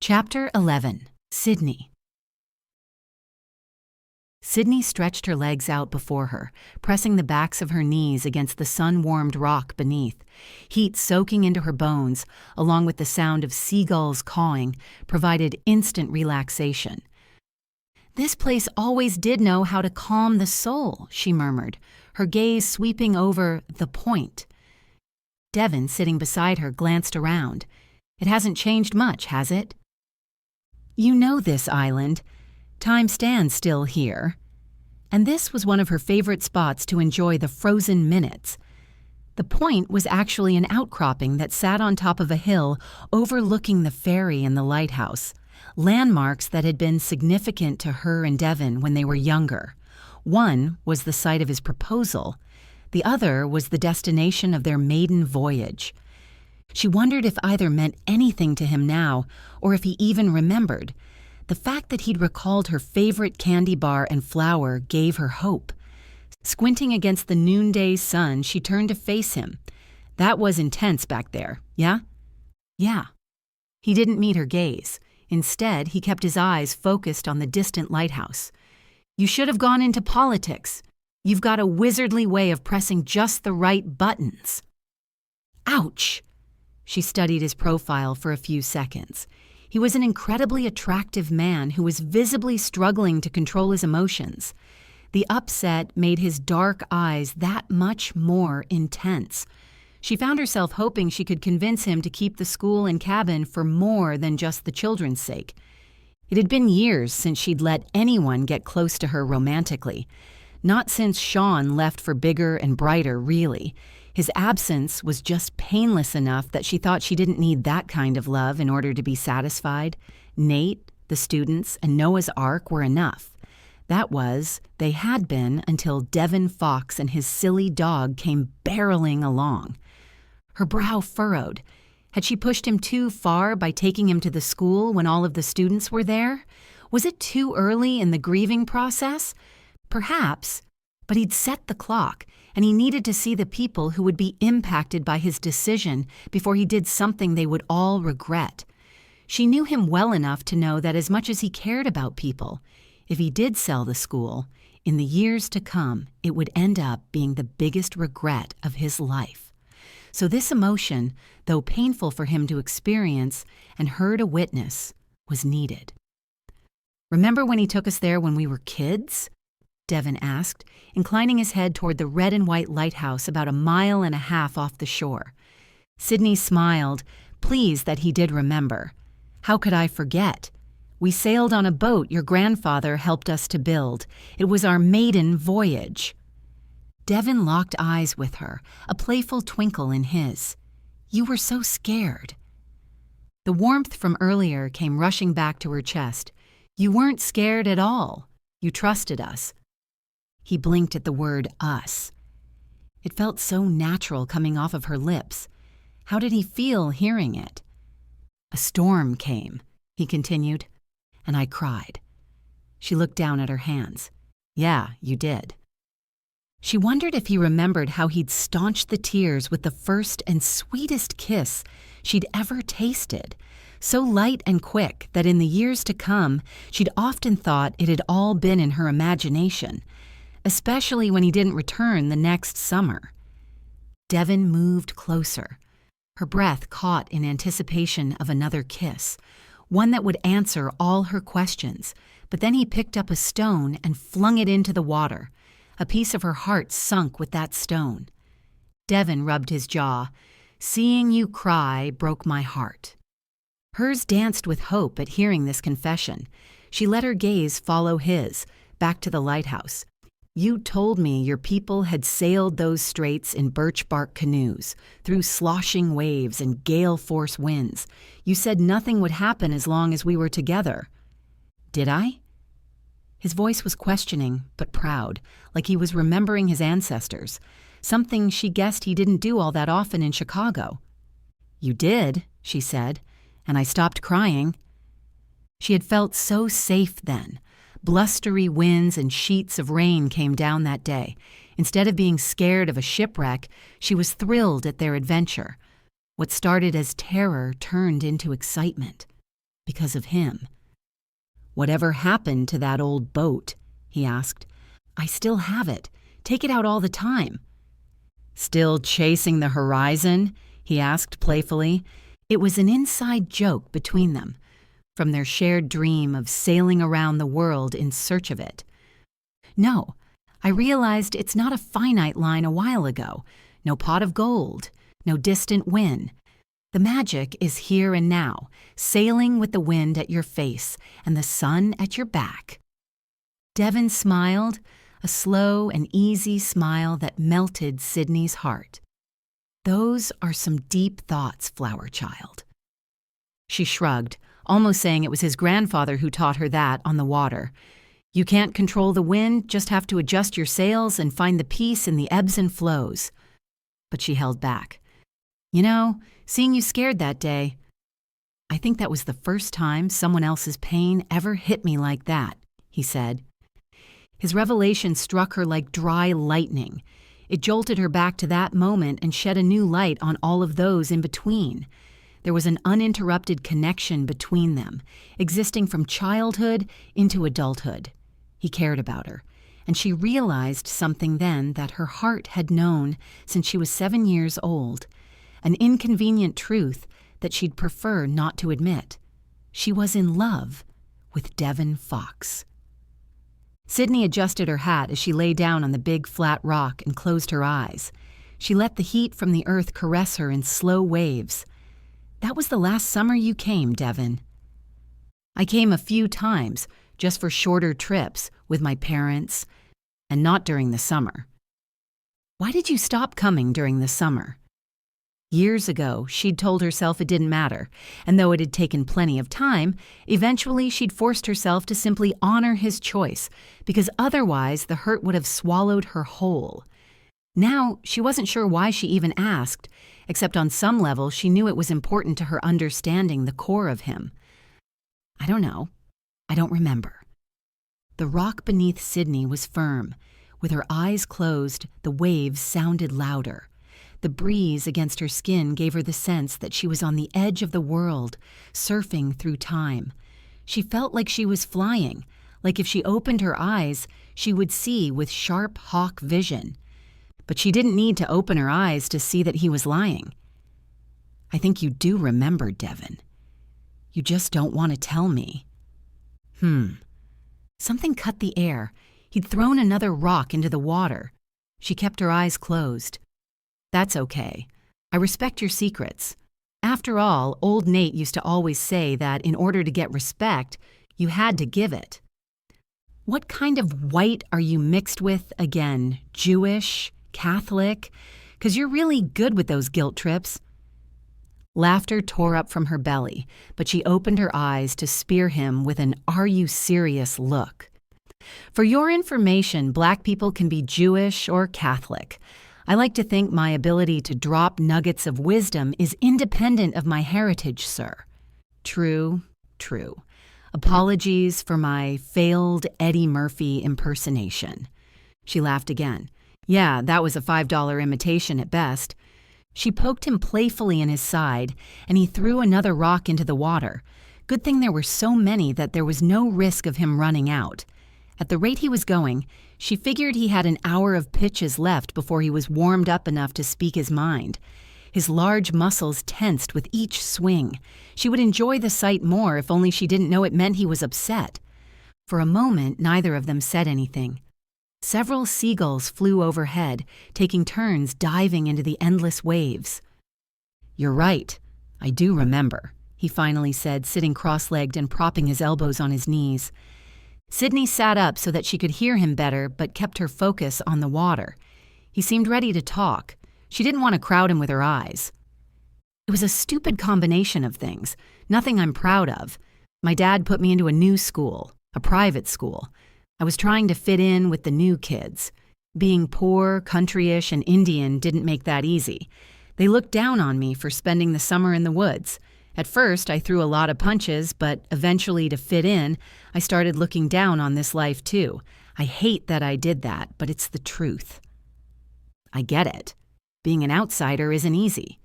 Chapter 11. Sydney. Sydney stretched her legs out before her, pressing the backs of her knees against the sun-warmed rock beneath. Heat soaking into her bones, along with the sound of seagulls cawing, provided instant relaxation. "This place always did know how to calm the soul," she murmured, her gaze sweeping over the point. Devin, sitting beside her, glanced around. "It hasn't changed much, has it?" "You know this island. Time stands still here." And this was one of her favorite spots to enjoy the frozen minutes. The point was actually an outcropping that sat on top of a hill overlooking the ferry and the lighthouse, landmarks that had been significant to her and Devin when they were younger. One was the site of his proposal. The other was the destination of their maiden voyage. She wondered if either meant anything to him now, or if he even remembered. The fact that he'd recalled her favorite candy bar and flower gave her hope. Squinting against the noonday sun, she turned to face him. "That was intense back there, yeah?" "Yeah." He didn't meet her gaze. Instead, he kept his eyes focused on the distant lighthouse. "You should have gone into politics. You've got a wizardly way of pressing just the right buttons." Ouch! She studied his profile for a few seconds. He was an incredibly attractive man who was visibly struggling to control his emotions. The upset made his dark eyes that much more intense. She found herself hoping she could convince him to keep the school and cabin for more than just the children's sake. It had been years since she'd let anyone get close to her romantically. Not since Sean left for bigger and brighter, really. His absence was just painless enough that she thought she didn't need that kind of love in order to be satisfied. Nate, the students, and Noah's Ark were enough. They had been until Devin Fox and his silly dog came barreling along. Her brow furrowed. Had she pushed him too far by taking him to the school when all of the students were there? Was it too early in the grieving process? Perhaps, but he'd set the clock, and he needed to see the people who would be impacted by his decision before he did something they would all regret. She knew him well enough to know that as much as he cared about people, if he did sell the school, in the years to come, it would end up being the biggest regret of his life. So this emotion, though painful for him to experience and her to witness, was needed. "Remember when he took us there when we were kids?" Devin asked, inclining his head toward the red and white lighthouse about 1.5 miles off the shore. Sydney smiled, pleased that he did remember. "How could I forget? We sailed on a boat your grandfather helped us to build. It was our maiden voyage." Devin locked eyes with her, a playful twinkle in his. "You were so scared." The warmth from earlier came rushing back to her chest. "You weren't scared at all. You trusted us." He blinked at the word us. It felt so natural coming off of her lips. How did he feel hearing it? "A storm came," he continued, "and I cried." She looked down at her hands. "Yeah, you did." She wondered if he remembered how he'd staunched the tears with the first and sweetest kiss she'd ever tasted, so light and quick that in the years to come, she'd often thought it had all been in her imagination, especially when he didn't return the next summer. Devin moved closer. Her breath caught in anticipation of another kiss, one that would answer all her questions, but then he picked up a stone and flung it into the water. A piece of her heart sunk with that stone. Devin rubbed his jaw. "Seeing you cry broke my heart." Hers danced with hope at hearing this confession. She let her gaze follow his, back to the lighthouse. "You told me your people had sailed those straits in birch bark canoes, through sloshing waves and gale-force winds. You said nothing would happen as long as we were together." "Did I?" His voice was questioning, but proud, like he was remembering his ancestors, something she guessed he didn't do all that often in Chicago. "You did," she said, "and I stopped crying." She had felt so safe then. Blustery winds and sheets of rain came down that day. Instead of being scared of a shipwreck, she was thrilled at their adventure. What started as terror turned into excitement. Because of him. "Whatever happened to that old boat?" he asked. "I still have it. Take it out all the time." "Still chasing the horizon?" he asked playfully. It was an inside joke between them, from their shared dream of sailing around the world in search of it. "No, I realized it's not a finite line a while ago. No pot of gold, no distant win. The magic is here and now, sailing with the wind at your face and the sun at your back." Devin smiled, a slow and easy smile that melted Sydney's heart. "Those are some deep thoughts, flower child." She shrugged, almost saying it was his grandfather who taught her that on the water. You can't control the wind, just have to adjust your sails and find the peace in the ebbs and flows. But she held back. "You know, seeing you scared that day, I think that was the first time someone else's pain ever hit me like that," he said. His revelation struck her like dry lightning. It jolted her back to that moment and shed a new light on all of those in between. There was an uninterrupted connection between them, existing from childhood into adulthood. He cared about her, and she realized something then that her heart had known since she was 7 years old, an inconvenient truth that she'd prefer not to admit. She was in love with Devin Fox. Sydney adjusted her hat as she lay down on the big flat rock and closed her eyes. She let the heat from the earth caress her in slow waves. "That was the last summer you came, Devin." "I came a few times, just for shorter trips, with my parents, and not during the summer." "Why did you stop coming during the summer?" Years ago, she'd told herself it didn't matter, and though it had taken plenty of time, eventually she'd forced herself to simply honor his choice, because otherwise the hurt would have swallowed her whole. Now, she wasn't sure why she even asked, except on some level she knew it was important to her understanding the core of him. "I don't know. I don't remember." The rock beneath Sydney was firm. With her eyes closed, the waves sounded louder. The breeze against her skin gave her the sense that she was on the edge of the world, surfing through time. She felt like she was flying, like if she opened her eyes, she would see with sharp hawk vision. But she didn't need to open her eyes to see that he was lying. "I think you do remember, Devin. You just don't want to tell me." Something cut the air. He'd thrown another rock into the water. She kept her eyes closed. "That's okay. I respect your secrets. After all, old Nate used to always say that in order to get respect, you had to give it." "What kind of white are you mixed with again? Jewish? Catholic? 'Cause you're really good with those guilt trips." Laughter tore up from her belly, but she opened her eyes to spear him with an "Are you serious?" look. "For your information, Black people can be Jewish or Catholic. I like to think my ability to drop nuggets of wisdom is independent of my heritage, sir." "True, true. Apologies for my failed Eddie Murphy impersonation." She laughed again. "Yeah, that was a $5 imitation at best." She poked him playfully in his side, and he threw another rock into the water. Good thing there were so many that there was no risk of him running out. At the rate he was going, she figured he had an hour of pitches left before he was warmed up enough to speak his mind. His large muscles tensed with each swing. She would enjoy the sight more if only she didn't know it meant he was upset. For a moment, neither of them said anything. Several seagulls flew overhead, taking turns diving into the endless waves. "You're right. I do remember," he finally said, sitting cross-legged and propping his elbows on his knees. Sydney sat up so that she could hear him better, but kept her focus on the water. He seemed ready to talk. She didn't want to crowd him with her eyes. "It was a stupid combination of things, nothing I'm proud of. My dad put me into a new school, a private school. I was trying to fit in with the new kids. Being poor, countryish, and Indian didn't make that easy. They looked down on me for spending the summer in the woods. At first, I threw a lot of punches, but eventually to fit in, I started looking down on this life too. I hate that I did that, but it's the truth." "I get it. Being an outsider isn't easy."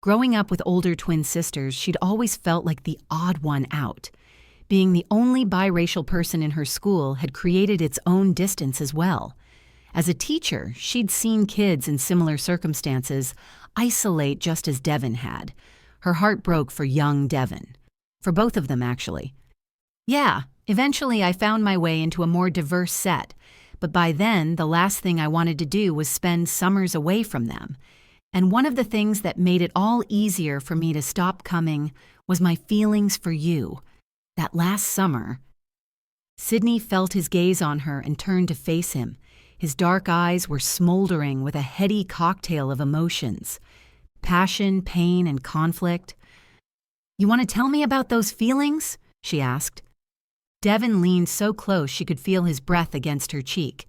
Growing up with older twin sisters, she'd always felt like the odd one out. Being the only biracial person in her school had created its own distance as well. As a teacher, she'd seen kids in similar circumstances isolate just as Devin had. Her heart broke for young Devin. For both of them, actually. Yeah, eventually I found my way into a more diverse set, but by then the last thing I wanted to do was spend summers away from them. And one of the things that made it all easier for me to stop coming was my feelings for you. That last summer. Sydney felt his gaze on her and turned to face him. His dark eyes were smoldering with a heady cocktail of emotions. Passion, pain, and conflict. "You want to tell me about those feelings?" she asked. Devin leaned so close she could feel his breath against her cheek.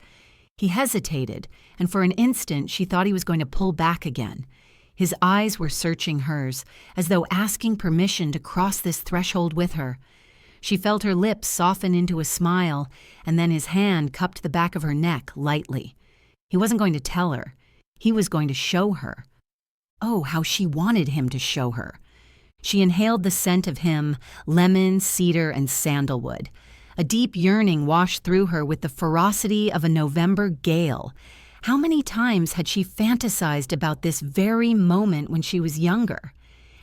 He hesitated, and for an instant she thought he was going to pull back again. His eyes were searching hers, as though asking permission to cross this threshold with her. She felt her lips soften into a smile, and then his hand cupped the back of her neck lightly. He wasn't going to tell her. He was going to show her. Oh, how she wanted him to show her. She inhaled the scent of him, lemon, cedar, and sandalwood. A deep yearning washed through her with the ferocity of a November gale. How many times had she fantasized about this very moment when she was younger?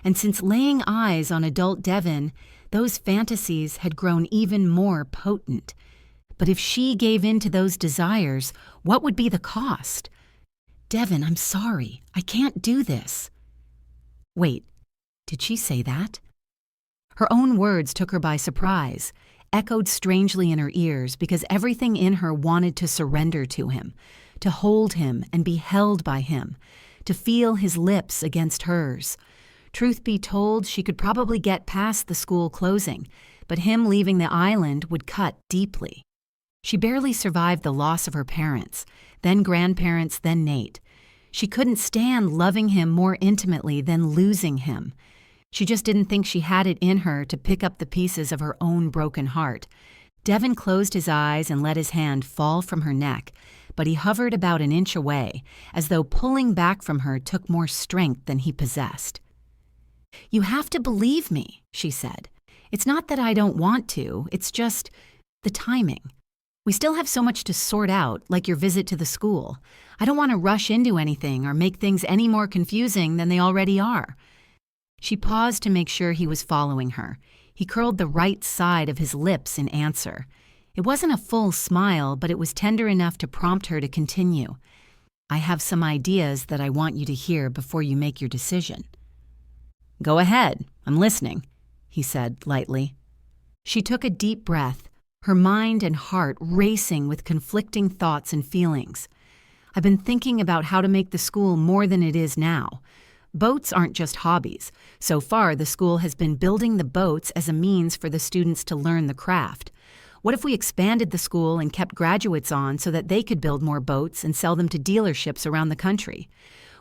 And since laying eyes on adult Devin, those fantasies had grown even more potent. But if she gave in to those desires, what would be the cost? "Devin, I'm sorry. I can't do this." Wait, did she say that? Her own words took her by surprise, echoed strangely in her ears because everything in her wanted to surrender to him, to hold him and be held by him, to feel his lips against hers. Truth be told, she could probably get past the school closing, but him leaving the island would cut deeply. She barely survived the loss of her parents, then grandparents, then Nate. She couldn't stand loving him more intimately than losing him. She just didn't think she had it in her to pick up the pieces of her own broken heart. Devin closed his eyes and let his hand fall from her neck, but he hovered about an inch away, as though pulling back from her took more strength than he possessed. "You have to believe me," she said. "It's not that I don't want to, it's just the timing. We still have so much to sort out, like your visit to the school. I don't want to rush into anything or make things any more confusing than they already are." She paused to make sure he was following her. He curled the right side of his lips in answer. It wasn't a full smile, but it was tender enough to prompt her to continue. "I have some ideas that I want you to hear before you make your decision." "Go ahead, I'm listening," he said lightly. She took a deep breath, her mind and heart racing with conflicting thoughts and feelings. "I've been thinking about how to make the school more than it is now. Boats aren't just hobbies. So far, the school has been building the boats as a means for the students to learn the craft. What if we expanded the school and kept graduates on so that they could build more boats and sell them to dealerships around the country?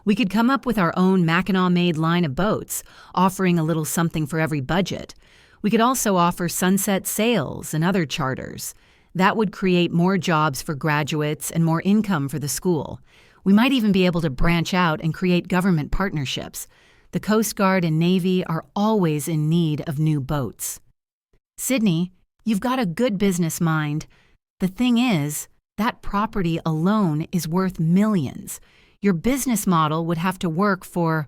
We could come up with our own Mackinac-made line of boats, offering a little something for every budget. We could also offer sunset sails and other charters. That would create more jobs for graduates and more income for the school. We might even be able to branch out and create government partnerships. The Coast Guard and Navy are always in need of new boats." "Sydney, you've got a good business mind. The thing is, that property alone is worth millions. Your business model would have to work for,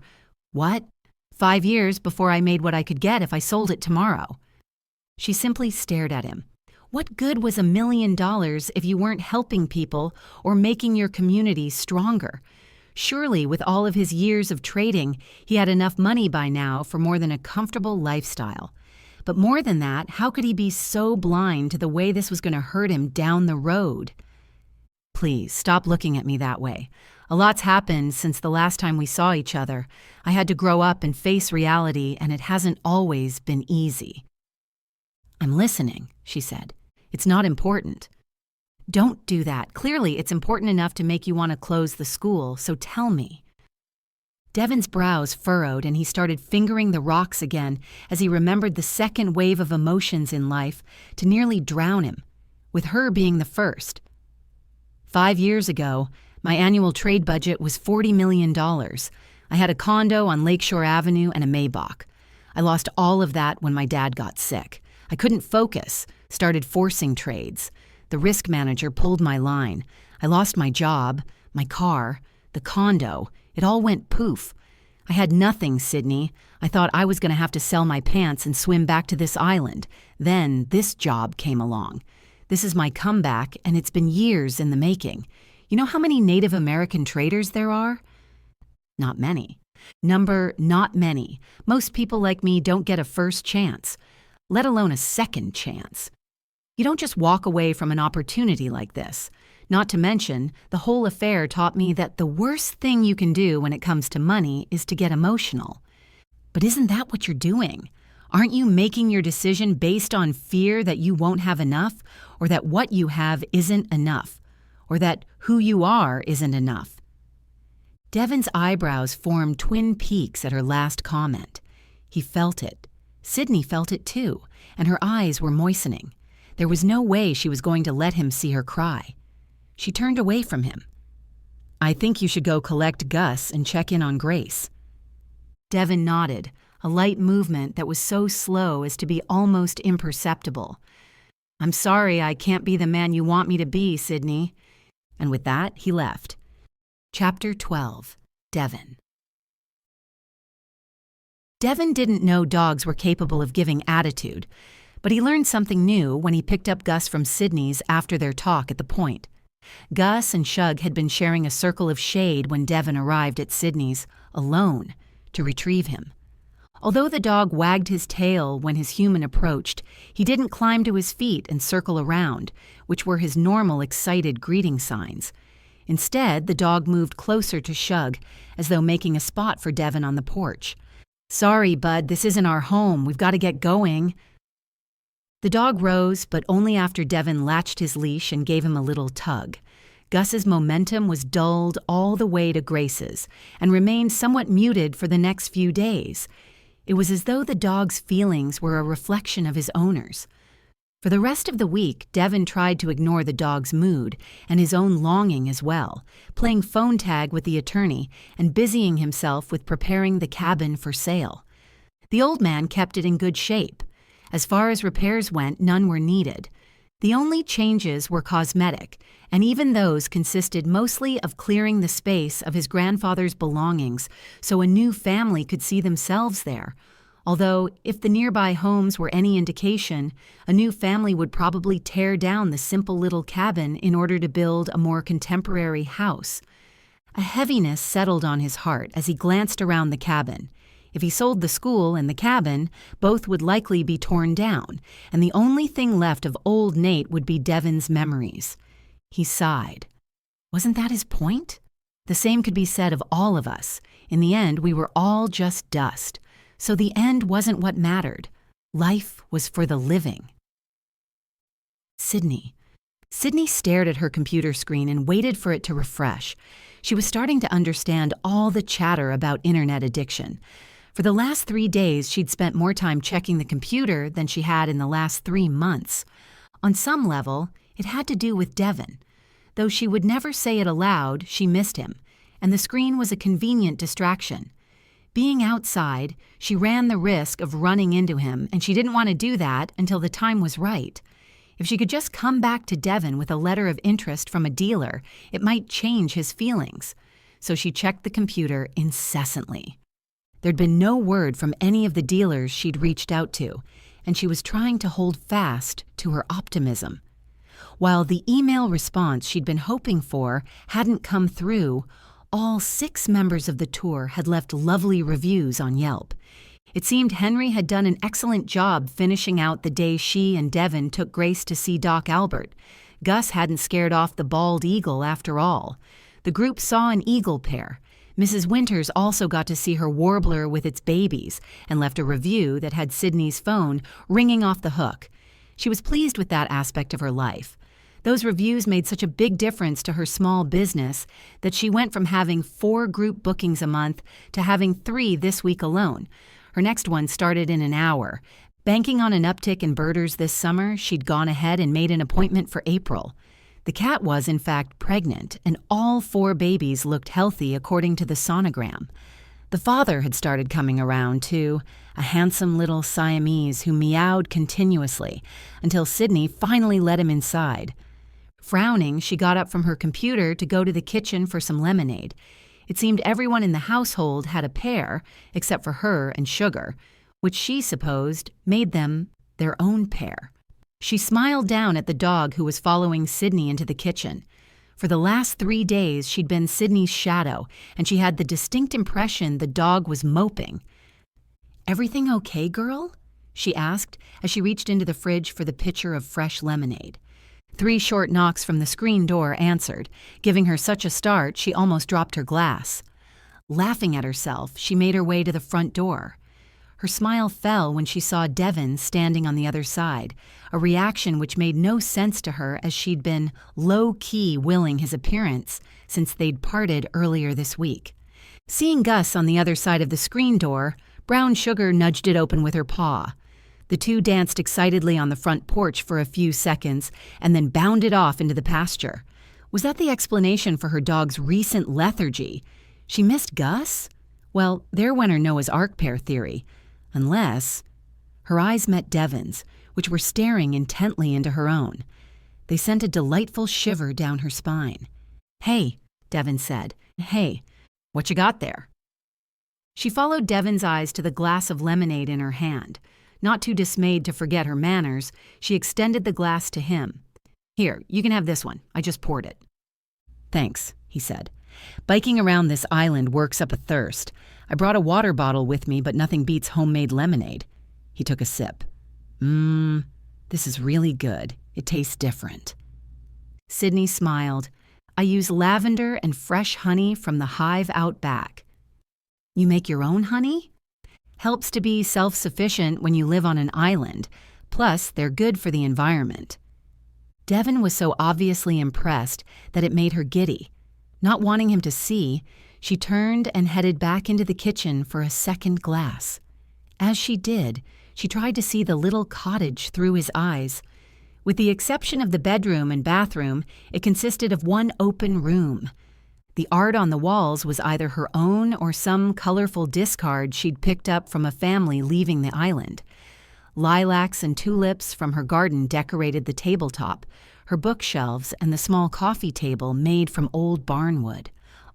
5 years before I made what I could get if I sold it tomorrow." She simply stared at him. What good was $1 million if you weren't helping people or making your community stronger? Surely, with all of his years of trading, he had enough money by now for more than a comfortable lifestyle. But more than that, how could he be so blind to the way this was going to hurt him down the road? "Please, stop looking at me that way. A lot's happened since the last time we saw each other. I had to grow up and face reality, and it hasn't always been easy." "I'm listening," she said. "It's not important." "Don't do that. Clearly, it's important enough to make you want to close the school, so tell me." Devin's brows furrowed and he started fingering the rocks again as he remembered the second wave of emotions in life to nearly drown him, with her being the first. 5 years ago, my annual trade budget was $40 million. I had a condo on Lakeshore Avenue and a Maybach. I lost all of that when my dad got sick. I couldn't focus, started forcing trades. The risk manager pulled my line. I lost my job, my car, the condo. It all went poof. I had nothing, Sydney. I thought I was going to have to sell my pants and swim back to this island. Then this job came along. This is my comeback, and it's been years in the making. You know how many Native American traders there are? Not many. Not many. Most people like me don't get a first chance, let alone a second chance. You don't just walk away from an opportunity like this. Not to mention, the whole affair taught me that the worst thing you can do when it comes to money is to get emotional. But isn't that what you're doing? Aren't you making your decision based on fear that you won't have enough, or that what you have isn't enough, or that who you are isn't enough? Devin's eyebrows formed twin peaks at her last comment. He felt it. Sydney felt it too, and her eyes were moistening. There was no way she was going to let him see her cry. She turned away from him. I think you should go collect Gus and check in on Grace. Devin nodded, a light movement that was so slow as to be almost imperceptible. I'm sorry I can't be the man you want me to be, Sydney. And with that, he left. Chapter 12. Devin. Devin didn't know dogs were capable of giving attitude, but he learned something new when he picked up Gus from Sydney's after their talk at the point. Gus and Shug had been sharing a circle of shade when Devin arrived at Sydney's, alone, to retrieve him. Although the dog wagged his tail when his human approached, he didn't climb to his feet and circle around, which were his normal excited greeting signs. Instead, the dog moved closer to Shug, as though making a spot for Devin on the porch. Sorry, bud, this isn't our home. We've got to get going. The dog rose, but only after Devin latched his leash and gave him a little tug. Gus's momentum was dulled all the way to Grace's, and remained somewhat muted for the next few days. It was as though the dog's feelings were a reflection of his owner's. For the rest of the week, Devin tried to ignore the dog's mood and his own longing as well, playing phone tag with the attorney and busying himself with preparing the cabin for sale. The old man kept it in good shape. As far as repairs went, none were needed. The only changes were cosmetic, and even those consisted mostly of clearing the space of his grandfather's belongings so a new family could see themselves there. Although, if the nearby homes were any indication, a new family would probably tear down the simple little cabin in order to build a more contemporary house. A heaviness settled on his heart as he glanced around the cabin. If he sold the school and the cabin, both would likely be torn down, and the only thing left of old Nate would be Devin's memories. He sighed. Wasn't that his point? The same could be said of all of us. In the end, we were all just dust. So the end wasn't what mattered. Life was for the living. Sydney. Sydney stared at her computer screen and waited for it to refresh. She was starting to understand all the chatter about internet addiction. For the last 3 days, she'd spent more time checking the computer than she had in the last 3 months. On some level, it had to do with Devin. Though she would never say it aloud, she missed him, and the screen was a convenient distraction. Being outside, she ran the risk of running into him, and she didn't want to do that until the time was right. If she could just come back to Devin with a letter of interest from a dealer, it might change his feelings. So she checked the computer incessantly. There'd been no word from any of the dealers she'd reached out to, and she was trying to hold fast to her optimism. While the email response she'd been hoping for hadn't come through, all 6 members of the tour had left lovely reviews on Yelp. It seemed Henry had done an excellent job finishing out the day she and Devin took Grace to see Doc Albert. Gus hadn't scared off the bald eagle after all. The group saw an eagle pair. Mrs. Winters also got to see her warbler with its babies and left a review that had Sydney's phone ringing off the hook. She was pleased with that aspect of her life. Those reviews made such a big difference to her small business that she went from having 4 group bookings a month to having 3 this week alone. Her next one started in an hour. Banking on an uptick in birders this summer, she'd gone ahead and made an appointment for April. The cat was, in fact, pregnant, and all 4 babies looked healthy according to the sonogram. The father had started coming around, too, a handsome little Siamese who meowed continuously until Sydney finally let him inside. Frowning, she got up from her computer to go to the kitchen for some lemonade. It seemed everyone in the household had a pair, except for her and Sugar, which she supposed made them their own pair. She smiled down at the dog who was following Sydney into the kitchen. For the last 3 days, she'd been Sydney's shadow, and she had the distinct impression the dog was moping. "Everything okay, girl?" she asked as she reached into the fridge for the pitcher of fresh lemonade. 3 short knocks from the screen door answered, giving her such a start she almost dropped her glass. Laughing at herself, she made her way to the front door. Her smile fell when she saw Devin standing on the other side, a reaction which made no sense to her as she'd been low-key willing his appearance since they'd parted earlier this week. Seeing Gus on the other side of the screen door, Brown Sugar nudged it open with her paw. The two danced excitedly on the front porch for a few seconds and then bounded off into the pasture. Was that the explanation for her dog's recent lethargy? She missed Gus? Well, there went her Noah's Ark pair theory. Unless... Her eyes met Devin's, which were staring intently into her own. They sent a delightful shiver down her spine. "Hey," Devin said. "Hey, what you got there?" She followed Devin's eyes to the glass of lemonade in her hand. Not too dismayed to forget her manners, she extended the glass to him. "Here, you can have this one. I just poured it." "Thanks," he said. "Biking around this island works up a thirst. I brought a water bottle with me, but nothing beats homemade lemonade." He took a sip. This is really good. It tastes different." Sydney smiled. "I use lavender and fresh honey from the hive out back." "You make your own honey?" "Helps to be self-sufficient when you live on an island. Plus, they're good for the environment." Devin was so obviously impressed that it made her giddy. Not wanting him to see, she turned and headed back into the kitchen for a second glass. As she did, she tried to see the little cottage through his eyes. With the exception of the bedroom and bathroom, it consisted of one open room. The art on the walls was either her own or some colorful discard she'd picked up from a family leaving the island. Lilacs and tulips from her garden decorated the tabletop, her bookshelves, and the small coffee table made from old barnwood.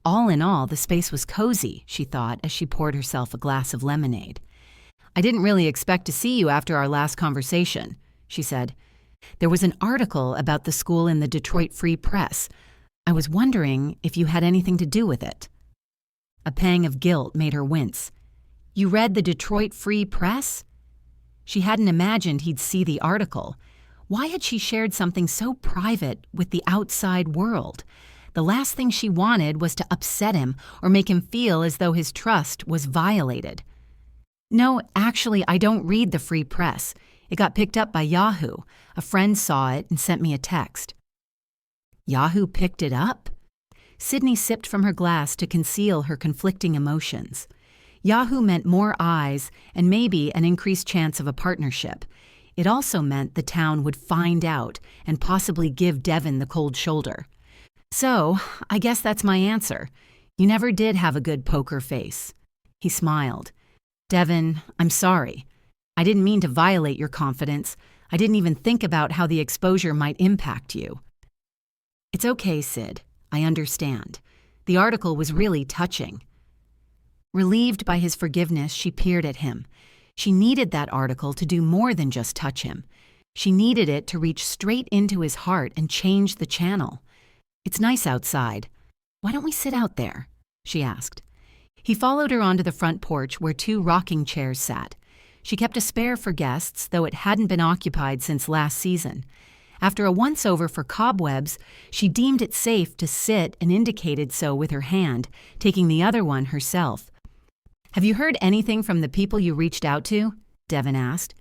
All in all, the space was cozy, she thought as she poured herself a glass of lemonade. "I didn't really expect to see you after our last conversation," she said. "There was an article about the school in the Detroit Free Press. I was wondering if you had anything to do with it." A pang of guilt made her wince. "You read the Detroit Free Press?" She hadn't imagined he'd see the article. Why had she shared something so private with the outside world? The last thing she wanted was to upset him or make him feel as though his trust was violated. "No, actually, I don't read the Free Press. It got picked up by Yahoo. A friend saw it and sent me a text." "Yahoo picked it up?" Sydney sipped from her glass to conceal her conflicting emotions. Yahoo meant more eyes and maybe an increased chance of a partnership. It also meant the town would find out and possibly give Devin the cold shoulder. "So, I guess that's my answer. You never did have a good poker face." He smiled. "Devin, I'm sorry. I didn't mean to violate your confidence. I didn't even think about how the exposure might impact you." "It's okay, Sid. I understand. The article was really touching." Relieved by his forgiveness, she peered at him. She needed that article to do more than just touch him. She needed it to reach straight into his heart and change the channel. "It's nice outside. Why don't we sit out there?" she asked. He followed her onto the front porch where 2 rocking chairs sat. She kept a spare for guests, though it hadn't been occupied since last season. After a once-over for cobwebs, she deemed it safe to sit and indicated so with her hand, taking the other one herself. "Have you heard anything from the people you reached out to?" Devin asked.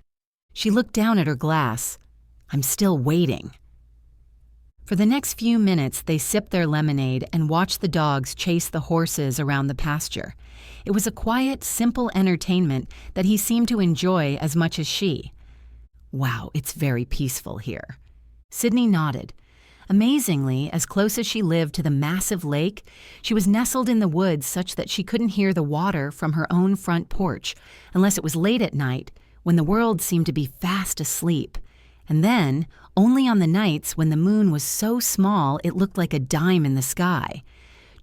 She looked down at her glass. "I'm still waiting." For the next few minutes, they sipped their lemonade and watched the dogs chase the horses around the pasture. It was a quiet, simple entertainment that he seemed to enjoy as much as she. "Wow, it's very peaceful here." Sydney nodded. Amazingly, as close as she lived to the massive lake, she was nestled in the woods such that she couldn't hear the water from her own front porch, unless it was late at night, when the world seemed to be fast asleep. And then, only on the nights when the moon was so small it looked like a dime in the sky.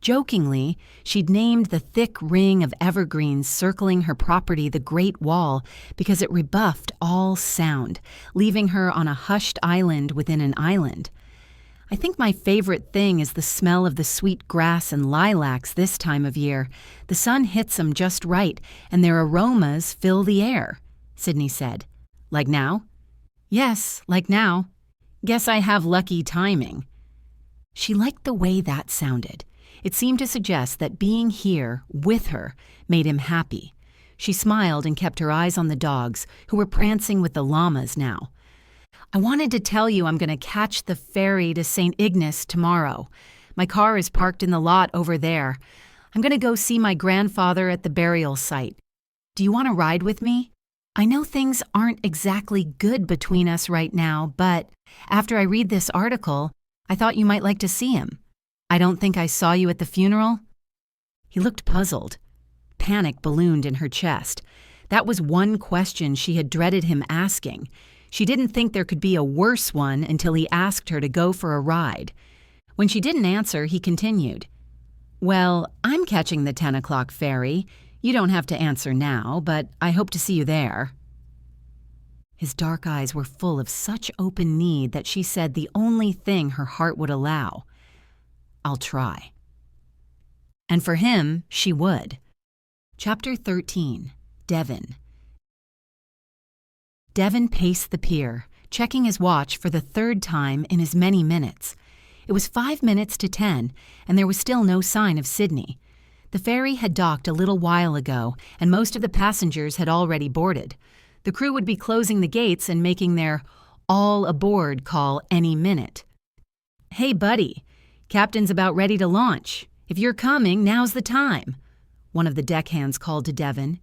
Jokingly, she'd named the thick ring of evergreens circling her property the Great Wall because it rebuffed all sound, leaving her on a hushed island within an island. I think my favorite thing is the smell of the sweet grass and lilacs this time of year. The sun hits them just right, and their aromas fill the air, Sydney said. Like now? Yes, like now. Guess I have lucky timing. She liked the way that sounded. It seemed to suggest that being here, with her, made him happy. She smiled and kept her eyes on the dogs, who were prancing with the llamas now. I wanted to tell you I'm going to catch the ferry to St. Ignace tomorrow. My car is parked in the lot over there. I'm going to go see my grandfather at the burial site. Do you want to ride with me? I know things aren't exactly good between us right now, but after I read this article, I thought you might like to see him. I don't think I saw you at the funeral." He looked puzzled. Panic ballooned in her chest. That was one question she had dreaded him asking. She didn't think there could be a worse one until he asked her to go for a ride. When she didn't answer, he continued, "Well, I'm catching the 10 o'clock ferry. You don't have to answer now, but I hope to see you there." His dark eyes were full of such open need that she said the only thing her heart would allow. "I'll try." And for him, she would. Chapter 13. Devin. Devin paced the pier, checking his watch for the third time in as many minutes. It was 5 minutes to 10, and there was still no sign of Sydney. The ferry had docked a little while ago, and most of the passengers had already boarded. The crew would be closing the gates and making their all aboard call any minute. "Hey, buddy, Captain's about ready to launch. If you're coming, now's the time," one of the deckhands called to Devin.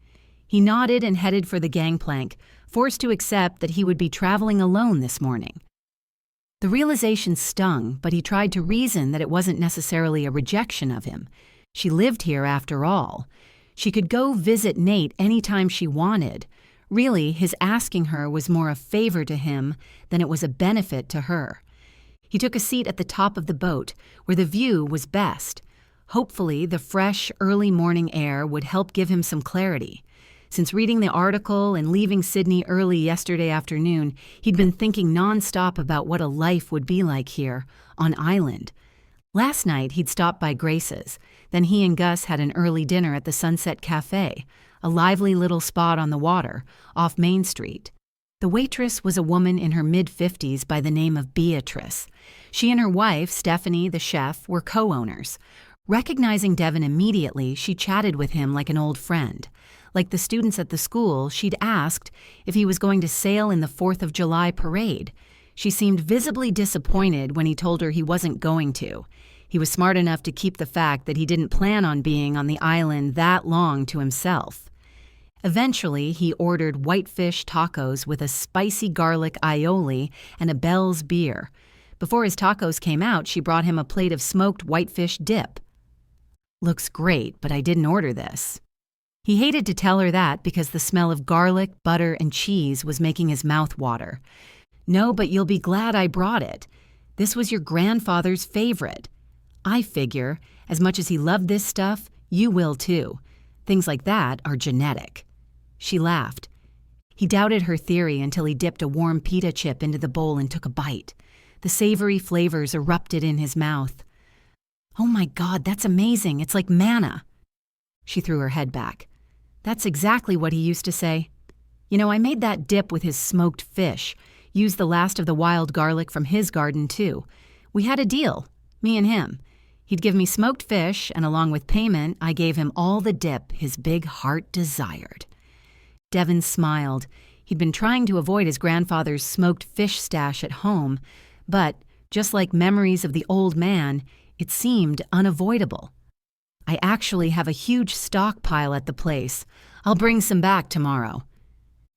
He nodded and headed for the gangplank, forced to accept that he would be traveling alone this morning. The realization stung, but he tried to reason that it wasn't necessarily a rejection of him. She lived here after all. She could go visit Nate anytime she wanted. Really, his asking her was more a favor to him than it was a benefit to her. He took a seat at the top of the boat, where the view was best. Hopefully, the fresh, early morning air would help give him some clarity. Since reading the article and leaving Sydney early yesterday afternoon, he'd been thinking nonstop about what a life would be like here, on island. Last night, he'd stopped by Grace's. Then he and Gus had an early dinner at the Sunset Cafe, a lively little spot on the water, off Main Street. The waitress was a woman in her mid-50s by the name of Beatrice. She and her wife, Stephanie, the chef, were co-owners. Recognizing Devin immediately, she chatted with him like an old friend. Like the students at the school, she'd asked if he was going to sail in the 4th of July parade. She seemed visibly disappointed when he told her he wasn't going to. He was smart enough to keep the fact that he didn't plan on being on the island that long to himself. Eventually, he ordered whitefish tacos with a spicy garlic aioli and a Bell's beer. Before his tacos came out, she brought him a plate of smoked whitefish dip. "Looks great, but I didn't order this." He hated to tell her that because the smell of garlic, butter, and cheese was making his mouth water. "No, but you'll be glad I brought it. This was your grandfather's favorite. I figure, as much as he loved this stuff, you will too. Things like that are genetic." She laughed. He doubted her theory until he dipped a warm pita chip into the bowl and took a bite. The savory flavors erupted in his mouth. "Oh my God, that's amazing. It's like manna." She threw her head back. "That's exactly what he used to say. You know, I made that dip with his smoked fish. Used the last of the wild garlic from his garden, too. We had a deal, me and him. He'd give me smoked fish, and along with payment, I gave him all the dip his big heart desired." Devin smiled. He'd been trying to avoid his grandfather's smoked fish stash at home, but, just like memories of the old man, it seemed unavoidable. "I actually have a huge stockpile at the place. I'll bring some back tomorrow."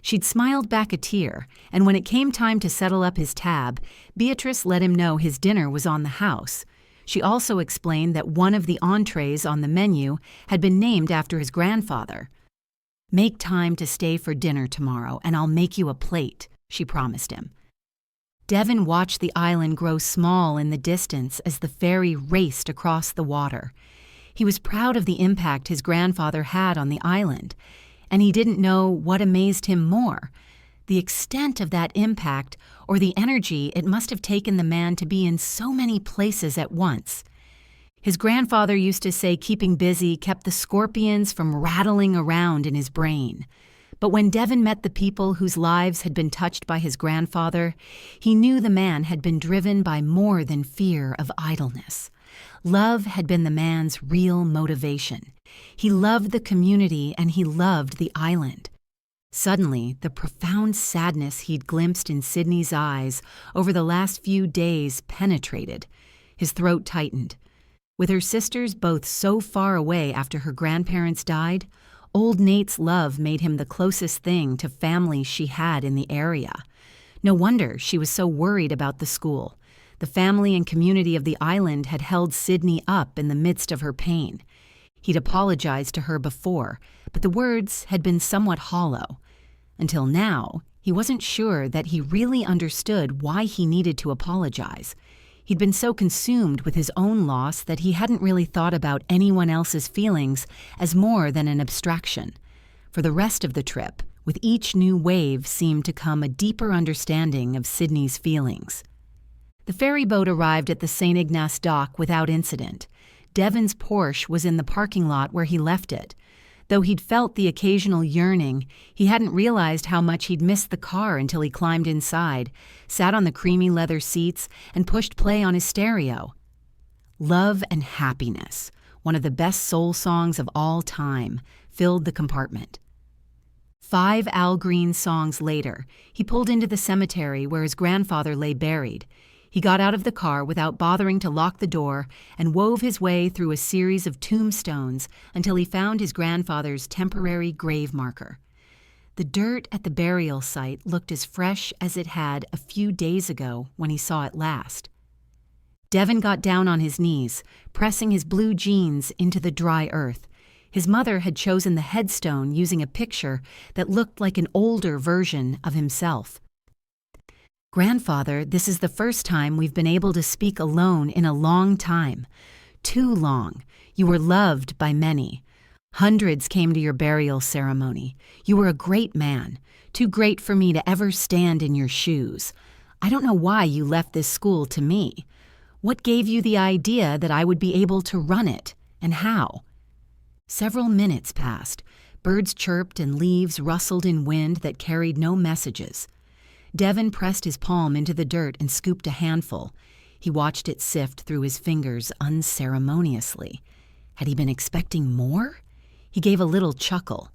She'd smiled back a tear, and when it came time to settle up his tab, Beatrice let him know his dinner was on the house. She also explained that one of the entrees on the menu had been named after his grandfather. "Make time to stay for dinner tomorrow, and I'll make you a plate," she promised him. Devin watched the island grow small in the distance as the ferry raced across the water. He was proud of the impact his grandfather had on the island, and he didn't know what amazed him more, the extent of that impact or the energy it must have taken the man to be in so many places at once. His grandfather used to say keeping busy kept the scorpions from rattling around in his brain. But when Devin met the people whose lives had been touched by his grandfather, he knew the man had been driven by more than fear of idleness. Love had been the man's real motivation. He loved the community and he loved the island. Suddenly, the profound sadness he'd glimpsed in Sydney's eyes over the last few days penetrated. His throat tightened. With her sisters both so far away after her grandparents died, old Nate's love made him the closest thing to family she had in the area. No wonder she was so worried about the school. The family and community of the island had held Sydney up in the midst of her pain. He'd apologized to her before, but the words had been somewhat hollow. Until now, he wasn't sure that he really understood why he needed to apologize. He'd been so consumed with his own loss that he hadn't really thought about anyone else's feelings as more than an abstraction. For the rest of the trip, with each new wave seemed to come a deeper understanding of Sydney's feelings. The ferry boat arrived at the St. Ignace dock without incident. Devin's Porsche was in the parking lot where he left it. Though he'd felt the occasional yearning, he hadn't realized how much he'd missed the car until he climbed inside, sat on the creamy leather seats, and pushed play on his stereo. Love and Happiness, one of the best soul songs of all time, filled the compartment. 5 Al Green songs later, he pulled into the cemetery where his grandfather lay buried. He got out of the car without bothering to lock the door and wove his way through a series of tombstones until he found his grandfather's temporary grave marker. The dirt at the burial site looked as fresh as it had a few days ago when he saw it last. Devin got down on his knees, pressing his blue jeans into the dry earth. His mother had chosen the headstone using a picture that looked like an older version of himself. "Grandfather, this is the first time we've been able to speak alone in a long time. Too long. You were loved by many. Hundreds came to your burial ceremony. You were a great man, too great for me to ever stand in your shoes. I don't know why you left this school to me. What gave you the idea that I would be able to run it, and how?" Several minutes passed. Birds chirped and leaves rustled in wind that carried no messages. Devin pressed his palm into the dirt and scooped a handful. He watched it sift through his fingers unceremoniously. Had he been expecting more? He gave a little chuckle.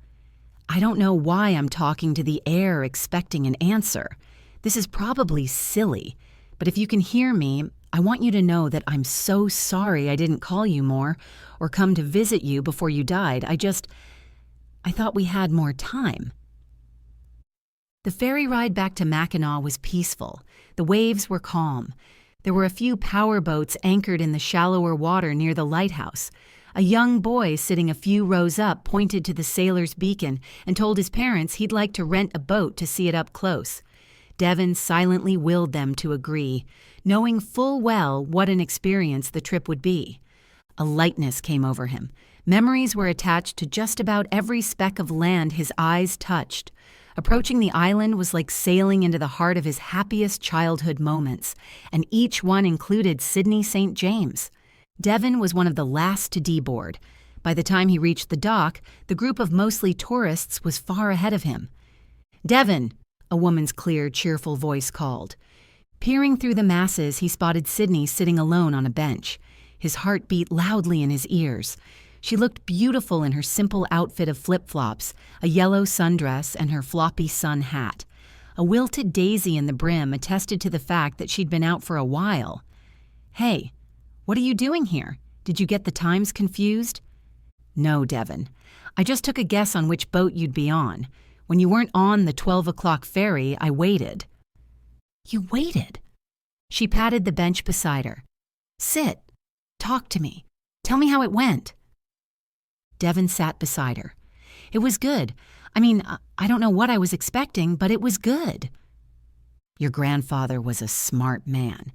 "I don't know why I'm talking to the air expecting an answer. This is probably silly, but if you can hear me, I want you to know that I'm so sorry I didn't call you more or come to visit you before you died. I thought we had more time." The ferry ride back to Mackinac was peaceful. The waves were calm. There were a few power boats anchored in the shallower water near the lighthouse. A young boy sitting a few rows up pointed to the sailor's beacon and told his parents he'd like to rent a boat to see it up close. Devin silently willed them to agree, knowing full well what an experience the trip would be. A lightness came over him. Memories were attached to just about every speck of land his eyes touched. Approaching the island was like sailing into the heart of his happiest childhood moments, and each one included Sydney St. James. Devin was one of the last to deboard. By the time he reached the dock, the group of mostly tourists was far ahead of him. "Devin!" a woman's clear, cheerful voice called. Peering through the masses, he spotted Sydney sitting alone on a bench. His heart beat loudly in his ears. She looked beautiful in her simple outfit of flip-flops, a yellow sundress, and her floppy sun hat. A wilted daisy in the brim attested to the fact that she'd been out for a while. "Hey, what are you doing here? Did you get the times confused?" "No, Devin. I just took a guess on which boat you'd be on. When you weren't on the 12 o'clock ferry, I waited." "You waited?" She patted the bench beside her. "Sit. Talk to me. Tell me how it went." Devin sat beside her. "It was good. I don't know what I was expecting, but it was good." "Your grandfather was a smart man.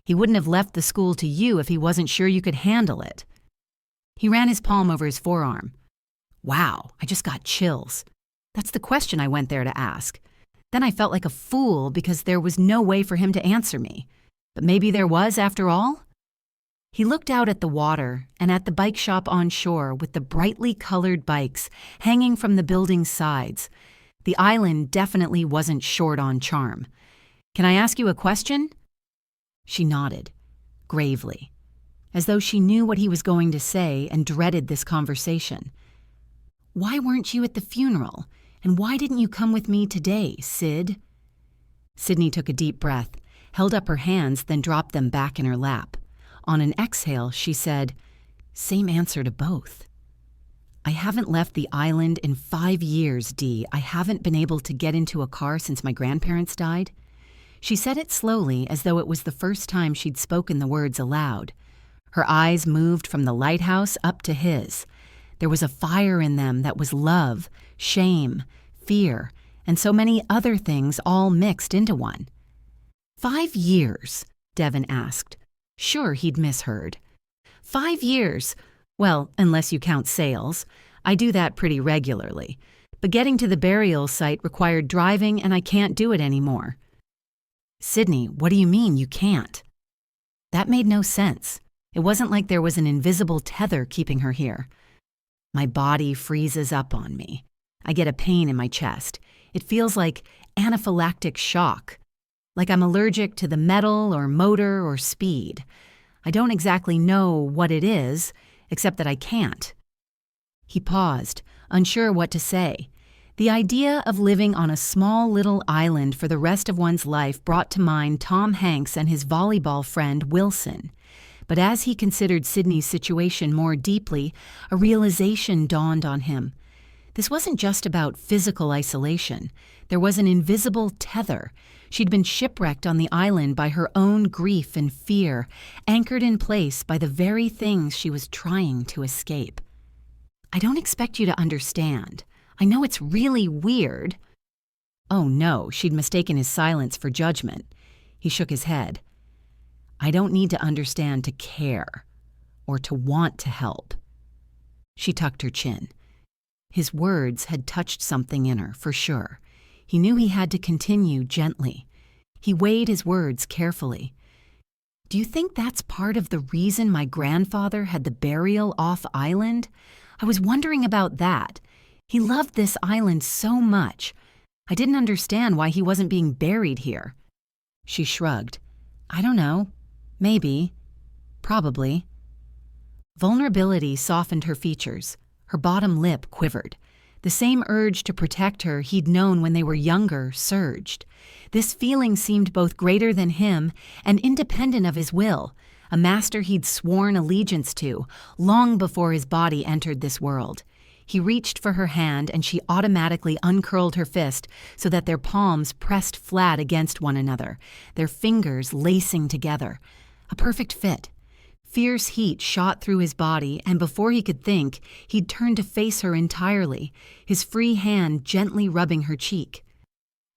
He wouldn't have left the school to you if he wasn't sure you could handle it." He ran his palm over his forearm. "Wow, I just got chills. That's the question I went there to ask. Then I felt like a fool because there was no way for him to answer me. But maybe there was after all?" He looked out at the water and at the bike shop on shore with the brightly colored bikes hanging from the building's sides. The island definitely wasn't short on charm. "Can I ask you a question?" She nodded, gravely, as though she knew what he was going to say and dreaded this conversation. "Why weren't you at the funeral? And why didn't you come with me today, Sid?" Sydney took a deep breath, held up her hands, then dropped them back in her lap. On an exhale, she said, "Same answer to both. I haven't left the island in 5 years, Dee. I haven't been able to get into a car since my grandparents died." She said it slowly, as though it was the first time she'd spoken the words aloud. Her eyes moved from the lighthouse up to his. There was a fire in them that was love, shame, fear, and so many other things all mixed into one. 5 years? Devin asked. Sure, he'd misheard. 5 years? Well, unless you count sails. I do that pretty regularly. But getting to the burial site required driving, and I can't do it anymore. Sydney, what do you mean you can't? That made no sense. It wasn't like there was an invisible tether keeping her here. My body freezes up on me. I get a pain in my chest. It feels like anaphylactic shock. Like I'm allergic to the metal or motor or speed. I don't exactly know what it is, except that I can't. He paused, unsure what to say. The idea of living on a small little island for the rest of one's life brought to mind Tom Hanks and his volleyball friend Wilson. But as he considered Sydney's situation more deeply, a realization dawned on him. This wasn't just about physical isolation. There was an invisible tether. She'd been shipwrecked on the island by her own grief and fear, anchored in place by the very things she was trying to escape. I don't expect you to understand. I know it's really weird. Oh no, she'd mistaken his silence for judgment. He shook his head. I don't need to understand to care, or to want to help. She tucked her chin. His words had touched something in her, for sure. He knew he had to continue gently. He weighed his words carefully. Do you think that's part of the reason my grandfather had the burial off island? I was wondering about that. He loved this island so much. I didn't understand why he wasn't being buried here. She shrugged. I don't know. Maybe. Probably. Vulnerability softened her features. Her bottom lip quivered. The same urge to protect her he'd known when they were younger surged. This feeling seemed both greater than him and independent of his will, a master he'd sworn allegiance to long before his body entered this world. He reached for her hand, and she automatically uncurled her fist so that their palms pressed flat against one another, their fingers lacing together. A perfect fit. Fierce heat shot through his body, and before he could think, he'd turned to face her entirely, his free hand gently rubbing her cheek.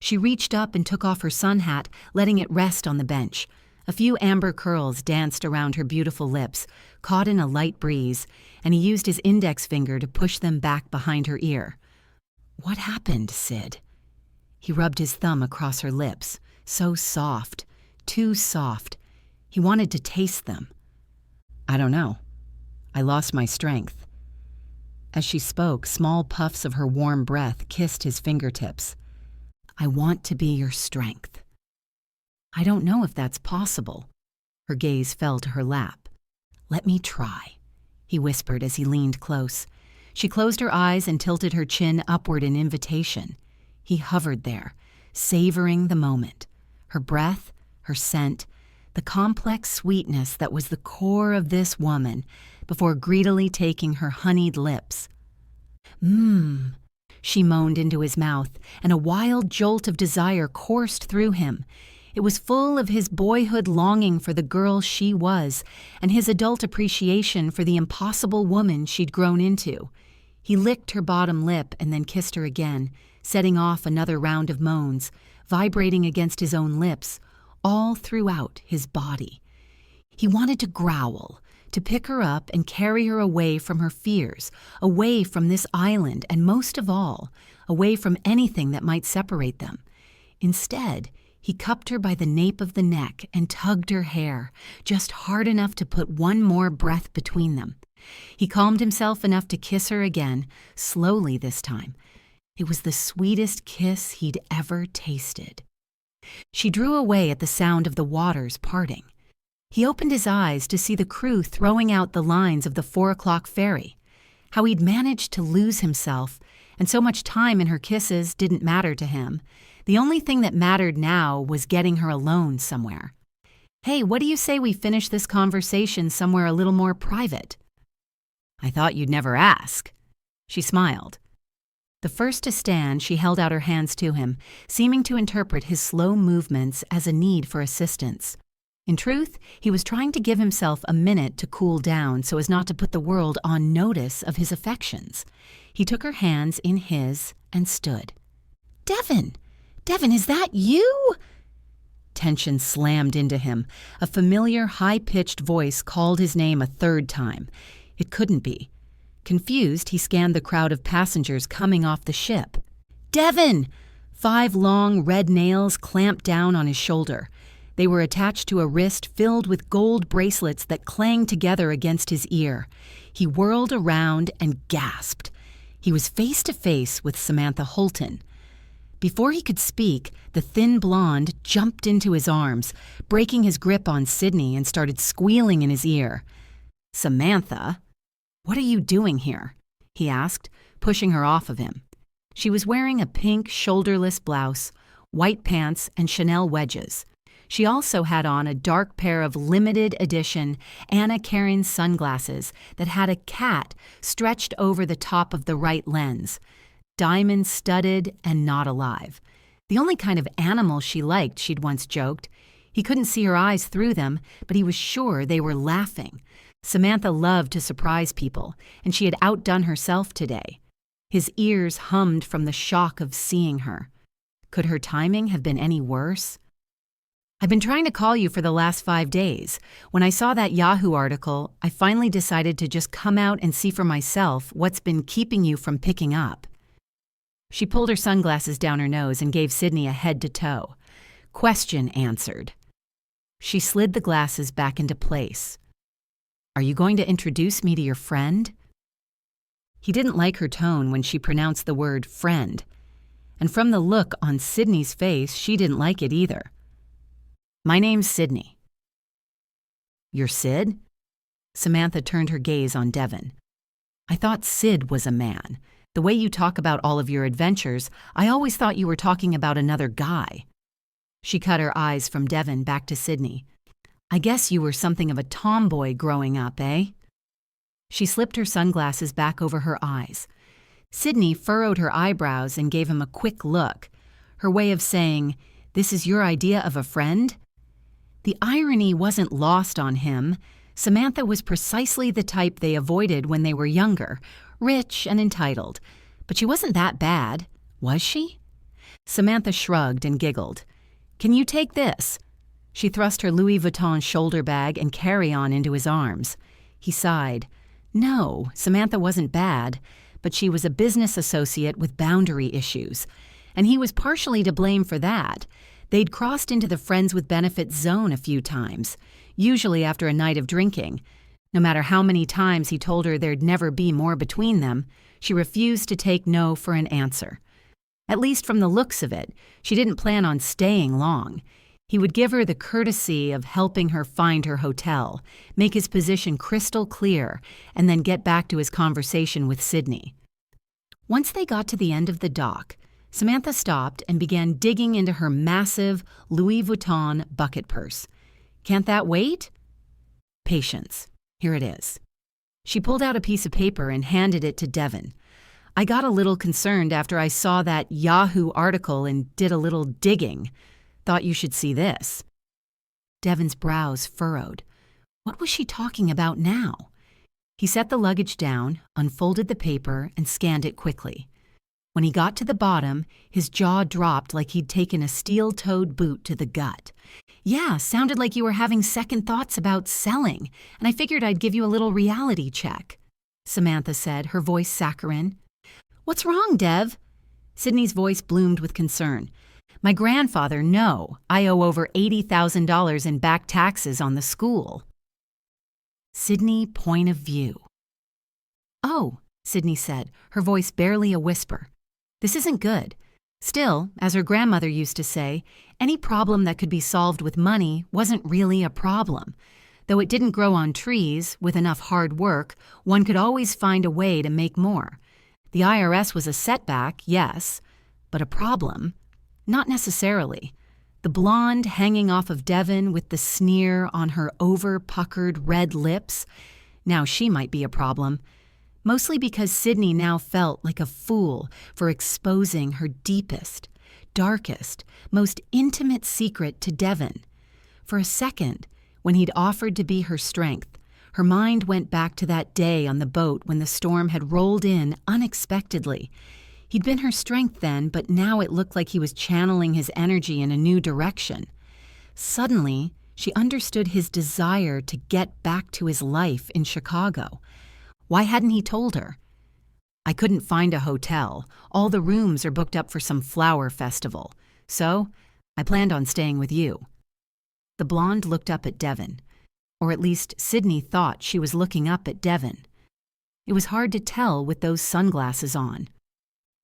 She reached up and took off her sun hat, letting it rest on the bench. A few amber curls danced around her beautiful lips, caught in a light breeze, and he used his index finger to push them back behind her ear. What happened, Sid? He rubbed his thumb across her lips, so soft, too soft. He wanted to taste them. I don't know. I lost my strength. As she spoke, small puffs of her warm breath kissed his fingertips. I want to be your strength. I don't know if that's possible. Her gaze fell to her lap. Let me try, he whispered as he leaned close. She closed her eyes and tilted her chin upward in invitation. He hovered there, savoring the moment. Her breath, her scent, the complex sweetness that was the core of this woman, before greedily taking her honeyed lips. she moaned into his mouth, and a wild jolt of desire coursed through him. It was full of his boyhood longing for the girl she was, and his adult appreciation for the impossible woman she'd grown into. He licked her bottom lip and then kissed her again, setting off another round of moans, vibrating against his own lips, all throughout his body. He wanted to growl, to pick her up and carry her away from her fears, away from this island, and most of all, away from anything that might separate them. Instead, he cupped her by the nape of the neck and tugged her hair, just hard enough to put one more breath between them. He calmed himself enough to kiss her again, slowly this time. It was the sweetest kiss he'd ever tasted. She drew away at the sound of the waters parting. He opened his eyes to see the crew throwing out the lines of the 4 o'clock ferry. How he'd managed to lose himself, and so much time in her kisses didn't matter to him. The only thing that mattered now was getting her alone somewhere. "Hey, what do you say we finish this conversation somewhere a little more private?" "I thought you'd never ask." She smiled. The first to stand, she held out her hands to him, seeming to interpret his slow movements as a need for assistance. In truth, he was trying to give himself a minute to cool down so as not to put the world on notice of his affections. He took her hands in his and stood. "Devin! Devin, is that you?" Tension slammed into him. A familiar, high-pitched voice called his name a third time. It couldn't be. Confused, he scanned the crowd of passengers coming off the ship. "Devin!" 5 long, red nails clamped down on his shoulder. They were attached to a wrist filled with gold bracelets that clanged together against his ear. He whirled around and gasped. He was face to face with Samantha Holton. Before he could speak, the thin blonde jumped into his arms, breaking his grip on Sydney, and started squealing in his ear. "Samantha, what are you doing here?" he asked, pushing her off of him. She was wearing a pink shoulderless blouse, white pants, and Chanel wedges. She also had on a dark pair of limited edition Anna Karen's sunglasses that had a cat stretched over the top of the right lens. Diamond-studded and not alive. The only kind of animal she liked, she'd once joked. He couldn't see her eyes through them, but he was sure they were laughing. Samantha loved to surprise people, and she had outdone herself today. His ears hummed from the shock of seeing her. Could her timing have been any worse? "I've been trying to call you for the last 5 days. When I saw that Yahoo article, I finally decided to just come out and see for myself what's been keeping you from picking up." She pulled her sunglasses down her nose and gave Sydney a head to toe. Question answered. She slid the glasses back into place. "Are you going to introduce me to your friend?" He didn't like her tone when she pronounced the word friend. And from the look on Sydney's face, she didn't like it either. "My name's Sydney." "You're Sid?" Samantha turned her gaze on Devin. "I thought Sid was a man. The way you talk about all of your adventures, I always thought you were talking about another guy." She cut her eyes from Devin back to Sydney. "I guess you were something of a tomboy growing up, eh?" She slipped her sunglasses back over her eyes. Sydney furrowed her eyebrows and gave him a quick look. Her way of saying, "This is your idea of a friend?" The irony wasn't lost on him. Samantha was precisely the type they avoided when they were younger, rich and entitled. But she wasn't that bad, was she? Samantha shrugged and giggled. "Can you take this?" She thrust her Louis Vuitton shoulder bag and carry-on into his arms. He sighed. No, Samantha wasn't bad, but she was a business associate with boundary issues, and he was partially to blame for that. They'd crossed into the friends with benefits zone a few times, usually after a night of drinking. No matter how many times he told her there'd never be more between them, she refused to take no for an answer. At least from the looks of it, she didn't plan on staying long. He would give her the courtesy of helping her find her hotel, make his position crystal clear, and then get back to his conversation with Sydney. Once they got to the end of the dock, Samantha stopped and began digging into her massive Louis Vuitton bucket purse. "Can't that wait?" "Patience. Here it is." She pulled out a piece of paper and handed it to Devin. I got a little concerned after I saw that Yahoo article and did a little digging. Thought you should see this." Devin's brows furrowed. What was she talking about now? He set the luggage down, unfolded the paper, and scanned it quickly. When he got to the bottom, his jaw dropped like he'd taken a steel-toed boot to the gut. "Yeah, sounded like you were having second thoughts about selling, and I figured I'd give you a little reality check," Samantha said, her voice saccharine. "What's wrong, Dev?" Sydney's voice bloomed with concern. "My grandfather, no. I owe over $80,000 in back taxes on the school." Sydney, point of view. "Oh," Sydney said, her voice barely a whisper. "This isn't good. Still, as her grandmother used to say, any problem that could be solved with money wasn't really a problem. Though it didn't grow on trees, with enough hard work, one could always find a way to make more. The IRS was a setback, yes, but a problem? Not necessarily. The blonde hanging off of Devin with the sneer on her over-puckered red lips, now she might be a problem. Mostly because Sydney now felt like a fool for exposing her deepest, darkest, most intimate secret to Devin. For a second, when he'd offered to be her strength, her mind went back to that day on the boat when the storm had rolled in unexpectedly. He'd been her strength then, but now it looked like he was channeling his energy in a new direction. Suddenly, she understood his desire to get back to his life in Chicago. Why hadn't he told her? "I couldn't find a hotel. All the rooms are booked up for some flower festival. So, I planned on staying with you." The blonde looked up at Devin. Or at least Sydney thought she was looking up at Devin. It was hard to tell with those sunglasses on.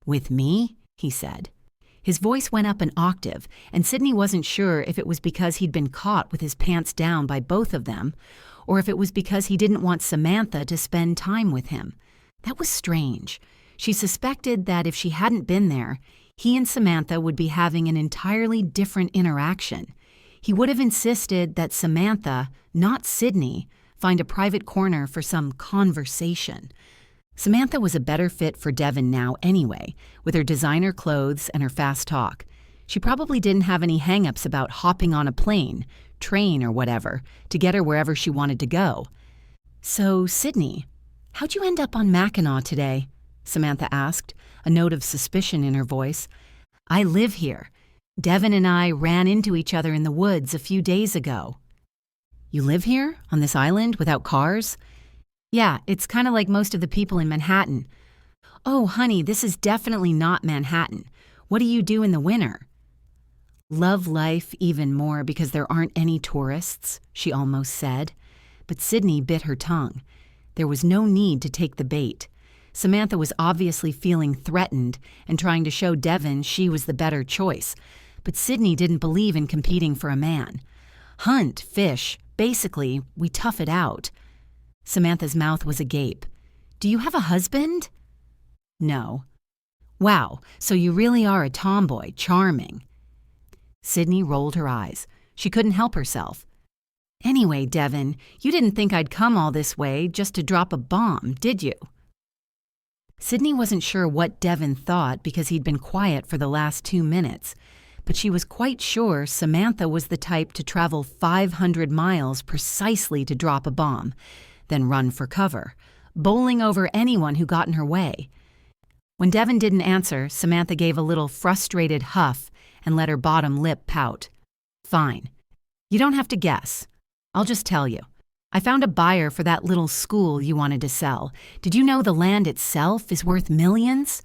"With me?" he said. His voice went up an octave, and Sydney wasn't sure if it was because he'd been caught with his pants down by both of them, or if it was because he didn't want Samantha to spend time with him. That was strange. She suspected that if she hadn't been there, he and Samantha would be having an entirely different interaction. He would have insisted that Samantha, not Sydney, find a private corner for some conversation. Samantha was a better fit for Devin now anyway, with her designer clothes and her fast talk. She probably didn't have any hang-ups about hopping on a plane, train or whatever, to get her wherever she wanted to go. "So, Sydney, how'd you end up on Mackinac today?" Samantha asked, a note of suspicion in her voice. "I live here. Devin and I ran into each other in the woods a few days ago." "You live here, on this island, without cars?" "Yeah, it's kind of like most of the people in Manhattan." "Oh, honey, this is definitely not Manhattan. What do you do in the winter?" "Love life even more because there aren't any tourists," she almost said. But Sydney bit her tongue. There was no need to take the bait. Samantha was obviously feeling threatened and trying to show Devin she was the better choice. But Sydney didn't believe in competing for a man. "Hunt, fish, basically, we tough it out." Samantha's mouth was agape. "Do you have a husband?" "No." "Wow, so you really are a tomboy, charming." Sydney rolled her eyes. She couldn't help herself. "Anyway, Devin, you didn't think I'd come all this way just to drop a bomb, did you?" Sydney wasn't sure what Devin thought because he'd been quiet for the last 2 minutes, but she was quite sure Samantha was the type to travel 500 miles precisely to drop a bomb, then run for cover, bowling over anyone who got in her way. When Devin didn't answer, Samantha gave a little frustrated huff and let her bottom lip pout. "Fine. You don't have to guess. I'll just tell you. I found a buyer for that little school you wanted to sell. Did you know the land itself is worth millions?"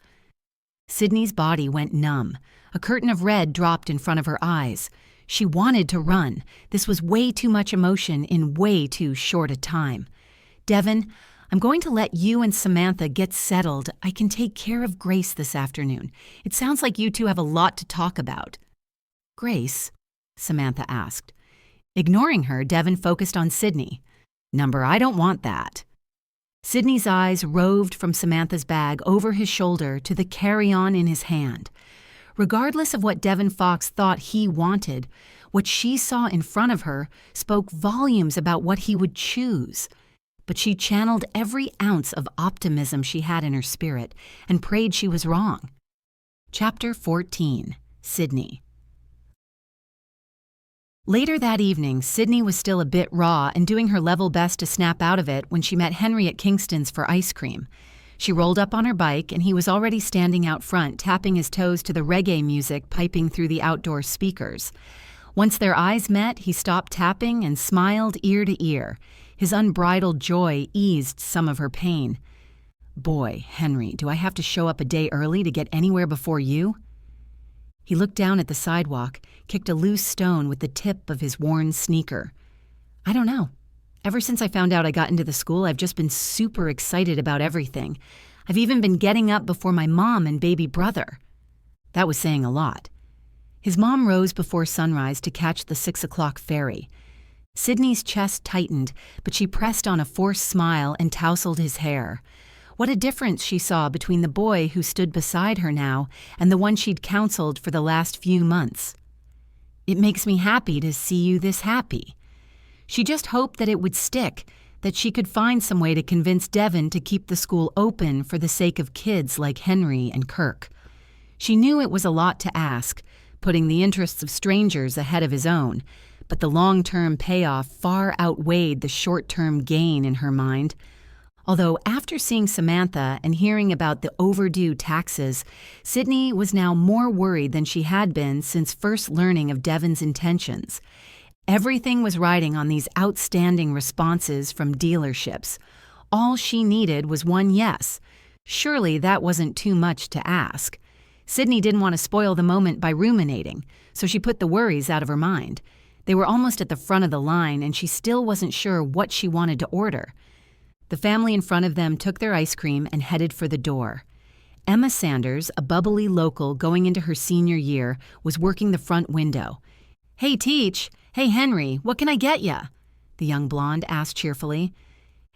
Sydney's body went numb. A curtain of red dropped in front of her eyes. She wanted to run. This was way too much emotion in way too short a time. "Devin, I'm going to let you and Samantha get settled. I can take care of Grace this afternoon. It sounds like you two have a lot to talk about." "Grace?" Samantha asked. Ignoring her, Devin focused on Sydney. "Number, I don't want that." Sydney's eyes roved from Samantha's bag over his shoulder to the carry-on in his hand. Regardless of what Devin Fox thought he wanted, what she saw in front of her spoke volumes about what he would choose. But she channeled every ounce of optimism she had in her spirit and prayed she was wrong. Chapter 14. Sydney. Later that evening, Sydney was still a bit raw and doing her level best to snap out of it when she met Henry at Kingston's for ice cream. She rolled up on her bike, and he was already standing out front, tapping his toes to the reggae music piping through the outdoor speakers. Once their eyes met, he stopped tapping and smiled ear to ear. His unbridled joy eased some of her pain. "Boy, Henry, do I have to show up a day early to get anywhere before you?" He looked down at the sidewalk, kicked a loose stone with the tip of his worn sneaker. "I don't know. Ever since I found out I got into the school, I've just been super excited about everything. I've even been getting up before my mom and baby brother." That was saying a lot. His mom rose before sunrise to catch the 6 o'clock ferry. Sydney's chest tightened, but she pressed on a forced smile and tousled his hair. What a difference she saw between the boy who stood beside her now and the one she'd counseled for the last few months. "It makes me happy to see you this happy." She just hoped that it would stick, that she could find some way to convince Devin to keep the school open for the sake of kids like Henry and Kirk. She knew it was a lot to ask, putting the interests of strangers ahead of his own, but the long-term payoff far outweighed the short-term gain in her mind. Although after seeing Samantha and hearing about the overdue taxes, Sydney was now more worried than she had been since first learning of Devin's intentions. Everything was riding on these outstanding responses from dealerships. All she needed was one yes. Surely that wasn't too much to ask. Sydney didn't want to spoil the moment by ruminating, so she put the worries out of her mind. They were almost at the front of the line, and she still wasn't sure what she wanted to order. The family in front of them took their ice cream and headed for the door. Emma Sanders, a bubbly local going into her senior year, was working the front window. "Hey, Teach! Hey, Henry, what can I get ya?" the young blonde asked cheerfully.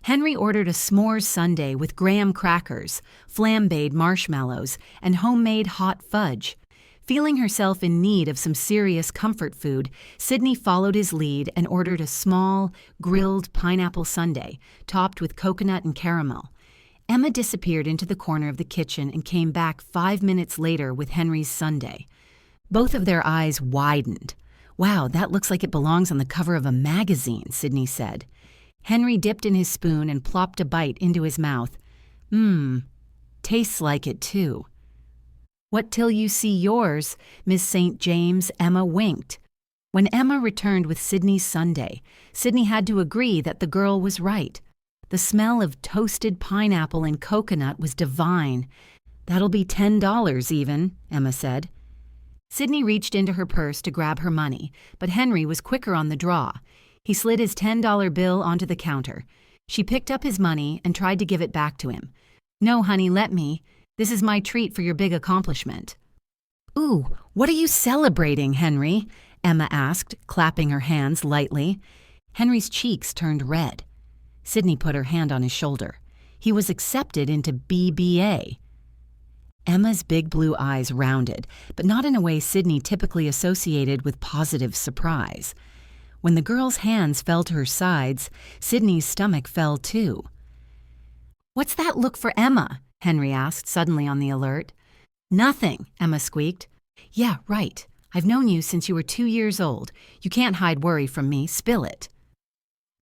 Henry ordered a s'mores sundae with graham crackers, flambéed marshmallows, and homemade hot fudge. Feeling herself in need of some serious comfort food, Sydney followed his lead and ordered a small, grilled pineapple sundae, topped with coconut and caramel. Emma disappeared into the corner of the kitchen and came back 5 minutes later with Henry's sundae. Both of their eyes widened. "Wow, that looks like it belongs on the cover of a magazine," Sydney said. Henry dipped in his spoon and plopped a bite into his mouth. Tastes like it too." "What till you see yours, Miss St. James?" Emma winked. When Emma returned with Sydney's sundae, Sydney had to agree that the girl was right. The smell of toasted pineapple and coconut was divine. "That'll be $10 even," Emma said. Sydney reached into her purse to grab her money, but Henry was quicker on the draw. He slid his $10 bill onto the counter. She picked up his money and tried to give it back to him. "No, honey, let me. This is my treat for your big accomplishment." "Ooh, what are you celebrating, Henry?" Emma asked, clapping her hands lightly. Henry's cheeks turned red. Sydney put her hand on his shoulder. He was accepted into BBA. Emma's big blue eyes rounded, but not in a way Sydney typically associated with positive surprise. When the girl's hands fell to her sides, Sydney's stomach fell too. "What's that look for Emma?" Henry asked, suddenly on the alert. "Nothing," Emma squeaked. "Yeah, right. I've known you since you were 2 years old. You can't hide worry from me. Spill it."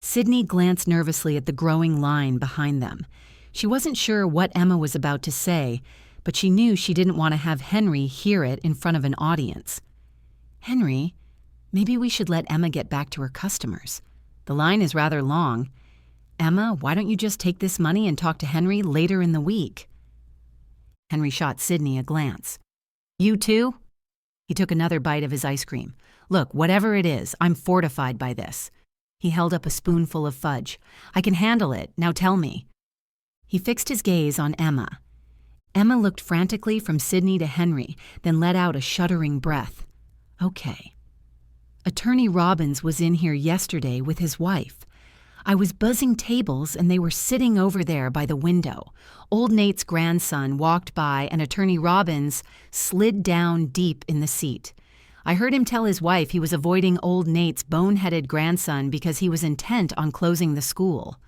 Sydney glanced nervously at the growing line behind them. She wasn't sure what Emma was about to say, but she knew she didn't want to have Henry hear it in front of an audience. "Henry, maybe we should let Emma get back to her customers. The line is rather long. Emma, why don't you just take this money and talk to Henry later in the week?" Henry shot Sydney a glance. "You too?" He took another bite of his ice cream. "Look, whatever it is, I'm fortified by this." He held up a spoonful of fudge. "I can handle it. Now tell me." He fixed his gaze on Emma. Emma looked frantically from Sydney to Henry, then let out a shuddering breath. "Okay. Attorney Robbins was in here yesterday with his wife. I was buzzing tables and they were sitting over there by the window. Old Nate's grandson walked by and Attorney Robbins slid down deep in the seat. I heard him tell his wife he was avoiding old Nate's boneheaded grandson because he was intent on closing the school."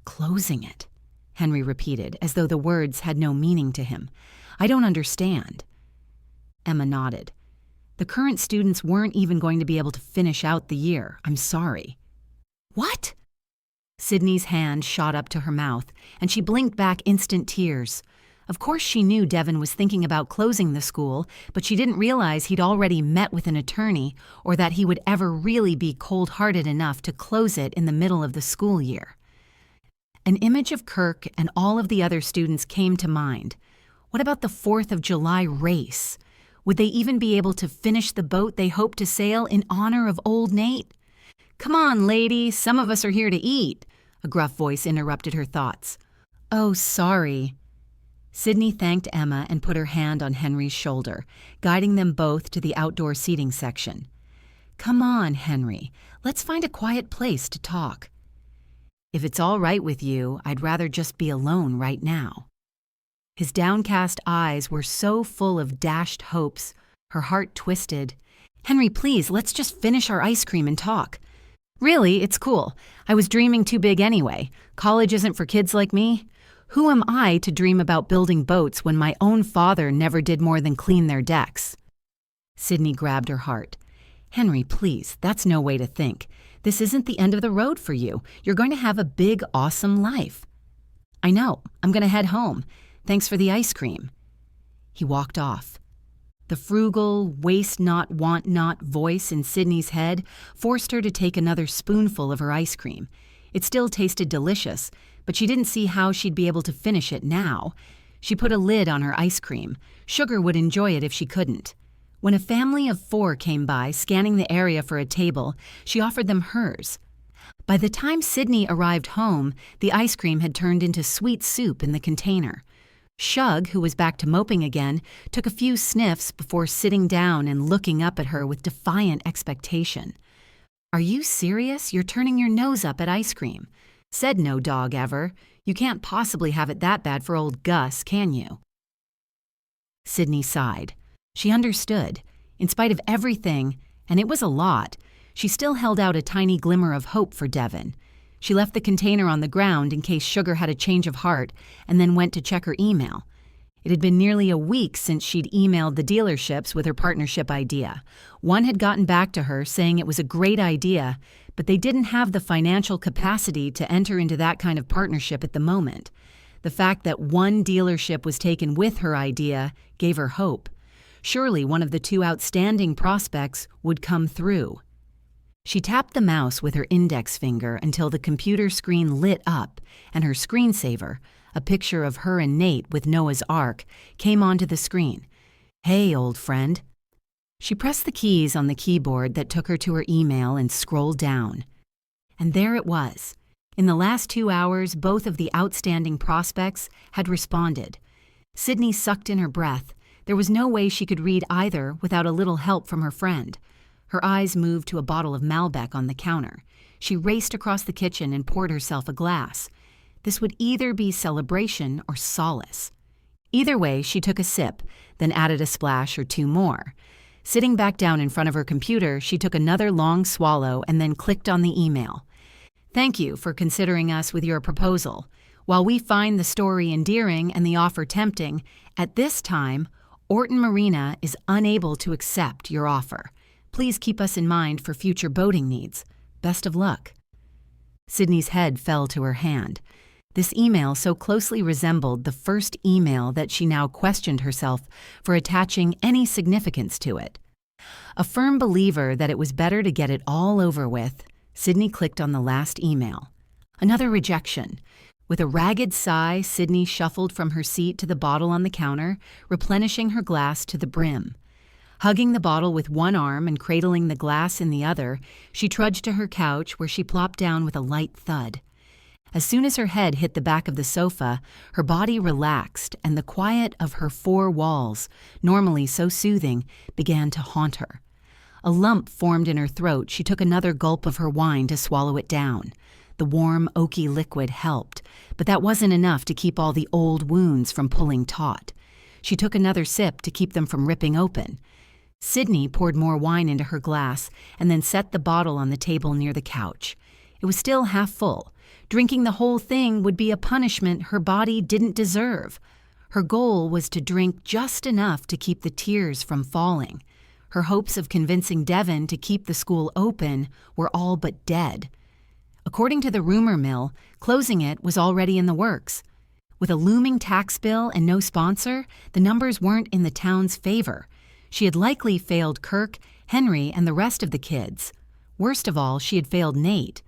Closing it, Henry repeated, as though the words had no meaning to him. I don't understand. Emma nodded. The current students weren't even going to be able to finish out the year. I'm sorry. What? Sydney's hand shot up to her mouth, and she blinked back instant tears. Of course she knew Devin was thinking about closing the school, but she didn't realize he'd already met with an attorney or that he would ever really be cold-hearted enough to close it in the middle of the school year. An image of Kirk and all of the other students came to mind. What about the 4th of July race? Would they even be able to finish the boat they hoped to sail in honor of old Nate? Come on, lady, some of us are here to eat, a gruff voice interrupted her thoughts. Oh, sorry. Sydney thanked Emma and put her hand on Henry's shoulder, guiding them both to the outdoor seating section. Come on, Henry, let's find a quiet place to talk. If it's all right with you, I'd rather just be alone right now. His downcast eyes were so full of dashed hopes, her heart twisted. Henry, please, let's just finish our ice cream and talk. Really, it's cool. I was dreaming too big anyway. College isn't for kids like me. Who am I to dream about building boats when my own father never did more than clean their decks? Sydney grabbed her heart. Henry, please, that's no way to think. This isn't the end of the road for you. You're going to have a big, awesome life. I know. I'm going to head home. Thanks for the ice cream. He walked off. The frugal, waste not, want not voice in Sydney's head forced her to take another spoonful of her ice cream. It still tasted delicious, but she didn't see how she'd be able to finish it now. She put a lid on her ice cream. Sugar would enjoy it if she couldn't. When a family of 4 came by, scanning the area for a table, she offered them hers. By the time Sydney arrived home, the ice cream had turned into sweet soup in the container. Shug, who was back to moping again, took a few sniffs before sitting down and looking up at her with defiant expectation. Are you serious? You're turning your nose up at ice cream. Said no dog ever. You can't possibly have it that bad for old Gus, can you? Sydney sighed. She understood. In spite of everything, and it was a lot, she still held out a tiny glimmer of hope for Devin. She left the container on the ground in case Sugar had a change of heart, and then went to check her email. It had been nearly a week since she'd emailed the dealerships with her partnership idea. One had gotten back to her saying it was a great idea, but they didn't have the financial capacity to enter into that kind of partnership at the moment. The fact that one dealership was taken with her idea gave her hope. Surely one of the 2 outstanding prospects would come through. She tapped the mouse with her index finger until the computer screen lit up, and her screensaver, a picture of her and Nate with Noah's Ark, came onto the screen. Hey, old friend. She pressed the keys on the keyboard that took her to her email and scrolled down. And there it was. In the last 2 hours, both of the outstanding prospects had responded. Sydney sucked in her breath. There was no way she could read either without a little help from her friend. Her eyes moved to a bottle of Malbec on the counter. She raced across the kitchen and poured herself a glass. This would either be celebration or solace. Either way, she took a sip, then added a splash or 2 more. Sitting back down in front of her computer, she took another long swallow and then clicked on the email. Thank you for considering us with your proposal. While we find the story endearing and the offer tempting, at this time, Orton Marina is unable to accept your offer. Please keep us in mind for future boating needs. Best of luck. Sydney's head fell to her hand. This email so closely resembled the first email that she now questioned herself for attaching any significance to it. A firm believer that it was better to get it all over with, Sydney clicked on the last email. Another rejection. With a ragged sigh, Sydney shuffled from her seat to the bottle on the counter, replenishing her glass to the brim. Hugging the bottle with one arm and cradling the glass in the other, she trudged to her couch where she plopped down with a light thud. As soon as her head hit the back of the sofa, her body relaxed and the quiet of her 4 walls, normally so soothing, began to haunt her. A lump formed in her throat. She took another gulp of her wine to swallow it down. The warm, oaky liquid helped, but that wasn't enough to keep all the old wounds from pulling taut. She took another sip to keep them from ripping open. Sydney poured more wine into her glass and then set the bottle on the table near the couch. It was still half full. Drinking the whole thing would be a punishment her body didn't deserve. Her goal was to drink just enough to keep the tears from falling. Her hopes of convincing Devin to keep the school open were all but dead. According to the rumor mill, closing it was already in the works. With a looming tax bill and no sponsor, the numbers weren't in the town's favor. She had likely failed Kirk, Henry, and the rest of the kids. Worst of all, she had failed Nate.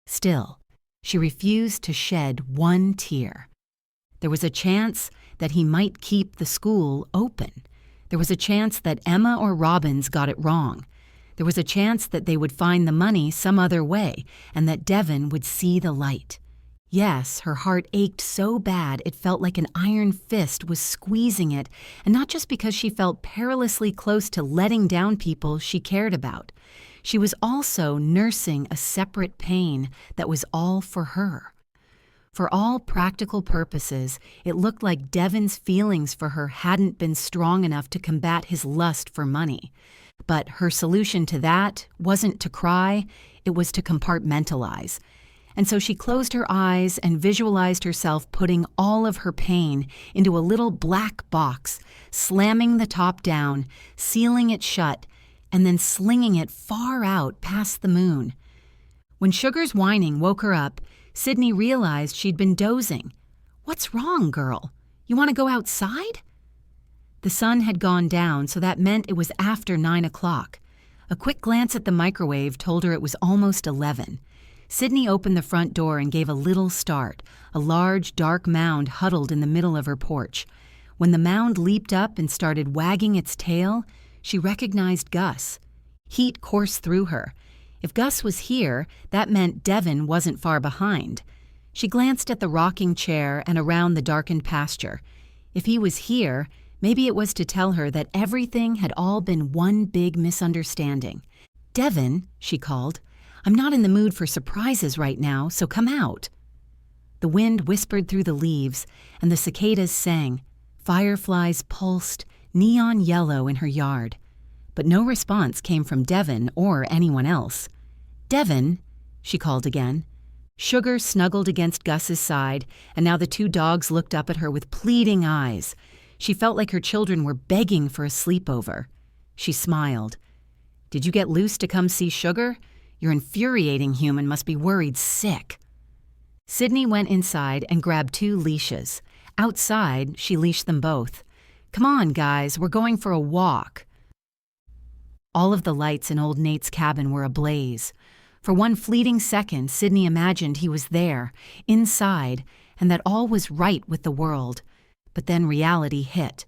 Still, she refused to shed one tear. There was a chance that he might keep the school open. There was a chance that Emma or Robbins got it wrong. There was a chance that they would find the money some other way and that Devin would see the light. Yes, her heart ached so bad it felt like an iron fist was squeezing it, and not just because she felt perilously close to letting down people she cared about. She was also nursing a separate pain that was all for her. For all practical purposes, it looked like Devin's feelings for her hadn't been strong enough to combat his lust for money. But her solution to that wasn't to cry, it was to compartmentalize. And so she closed her eyes and visualized herself putting all of her pain into a little black box, slamming the top down, sealing it shut, and then slinging it far out past the moon. When Sugar's whining woke her up, Sydney realized she'd been dozing. "What's wrong, girl? You want to go outside?" The sun had gone down, so that meant it was after 9 o'clock. A quick glance at the microwave told her it was almost 11. Sydney opened the front door and gave a little start, a large, dark mound huddled in the middle of her porch. When the mound leaped up and started wagging its tail, she recognized Gus. Heat coursed through her. If Gus was here, that meant Devin wasn't far behind. She glanced at the rocking chair and around the darkened pasture. If he was here, maybe it was to tell her that everything had all been one big misunderstanding. "Devin," she called, "I'm not in the mood for surprises right now, so come out." The wind whispered through the leaves, and the cicadas sang. Fireflies pulsed, neon yellow in her yard. But no response came from Devin or anyone else. "Devin," she called again. Sugar snuggled against Gus's side, and now the two dogs looked up at her with pleading eyes. She felt like her children were begging for a sleepover. She smiled. "Did you get loose to come see Sugar? Your infuriating human must be worried sick." Sydney went inside and grabbed 2 leashes. Outside, she leashed them both. "Come on, guys, we're going for a walk." All of the lights in old Nate's cabin were ablaze. For one fleeting second, Sydney imagined he was there, inside, and that all was right with the world. But then reality hit.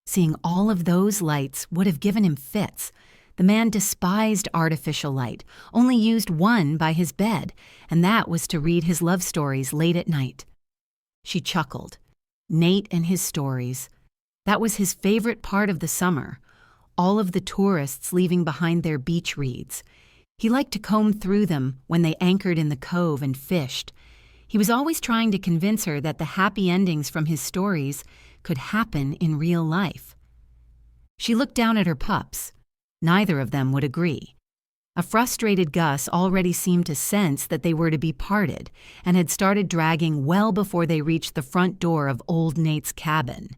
Seeing all of those lights would have given him fits. The man despised artificial light, only used one by his bed, and that was to read his love stories late at night. She chuckled. Nate and his stories. That was his favorite part of the summer. All of the tourists leaving behind their beach reeds. He liked to comb through them when they anchored in the cove and fished. He was always trying to convince her that the happy endings from his stories could happen in real life. She looked down at her pups. Neither of them would agree. A frustrated Gus already seemed to sense that they were to be parted and had started dragging well before they reached the front door of old Nate's cabin.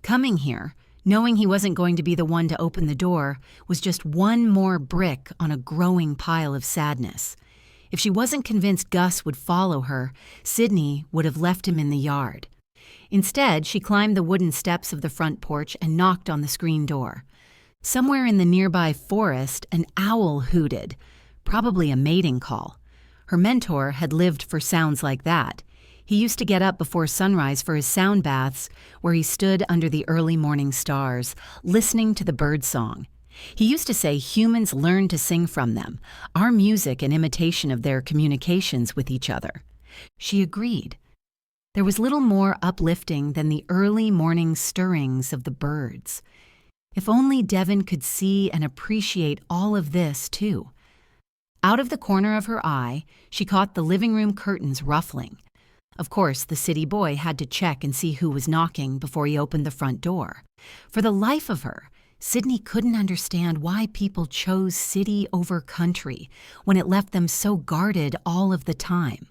Coming here, knowing he wasn't going to be the one to open the door, was just one more brick on a growing pile of sadness. If she wasn't convinced Gus would follow her, Sydney would have left him in the yard. Instead, she climbed the wooden steps of the front porch and knocked on the screen door. Somewhere in the nearby forest, an owl hooted, probably a mating call. Her mentor had lived for sounds like that. He used to get up before sunrise for his sound baths, where he stood under the early morning stars, listening to the bird song. He used to say humans learn to sing from them, our music an imitation of their communications with each other. She agreed. There was little more uplifting than the early morning stirrings of the birds. If only Devin could see and appreciate all of this, too. Out of the corner of her eye, she caught the living room curtains ruffling. Of course, the city boy had to check and see who was knocking before he opened the front door. For the life of her, Sydney couldn't understand why people chose city over country when it left them so guarded all of the time.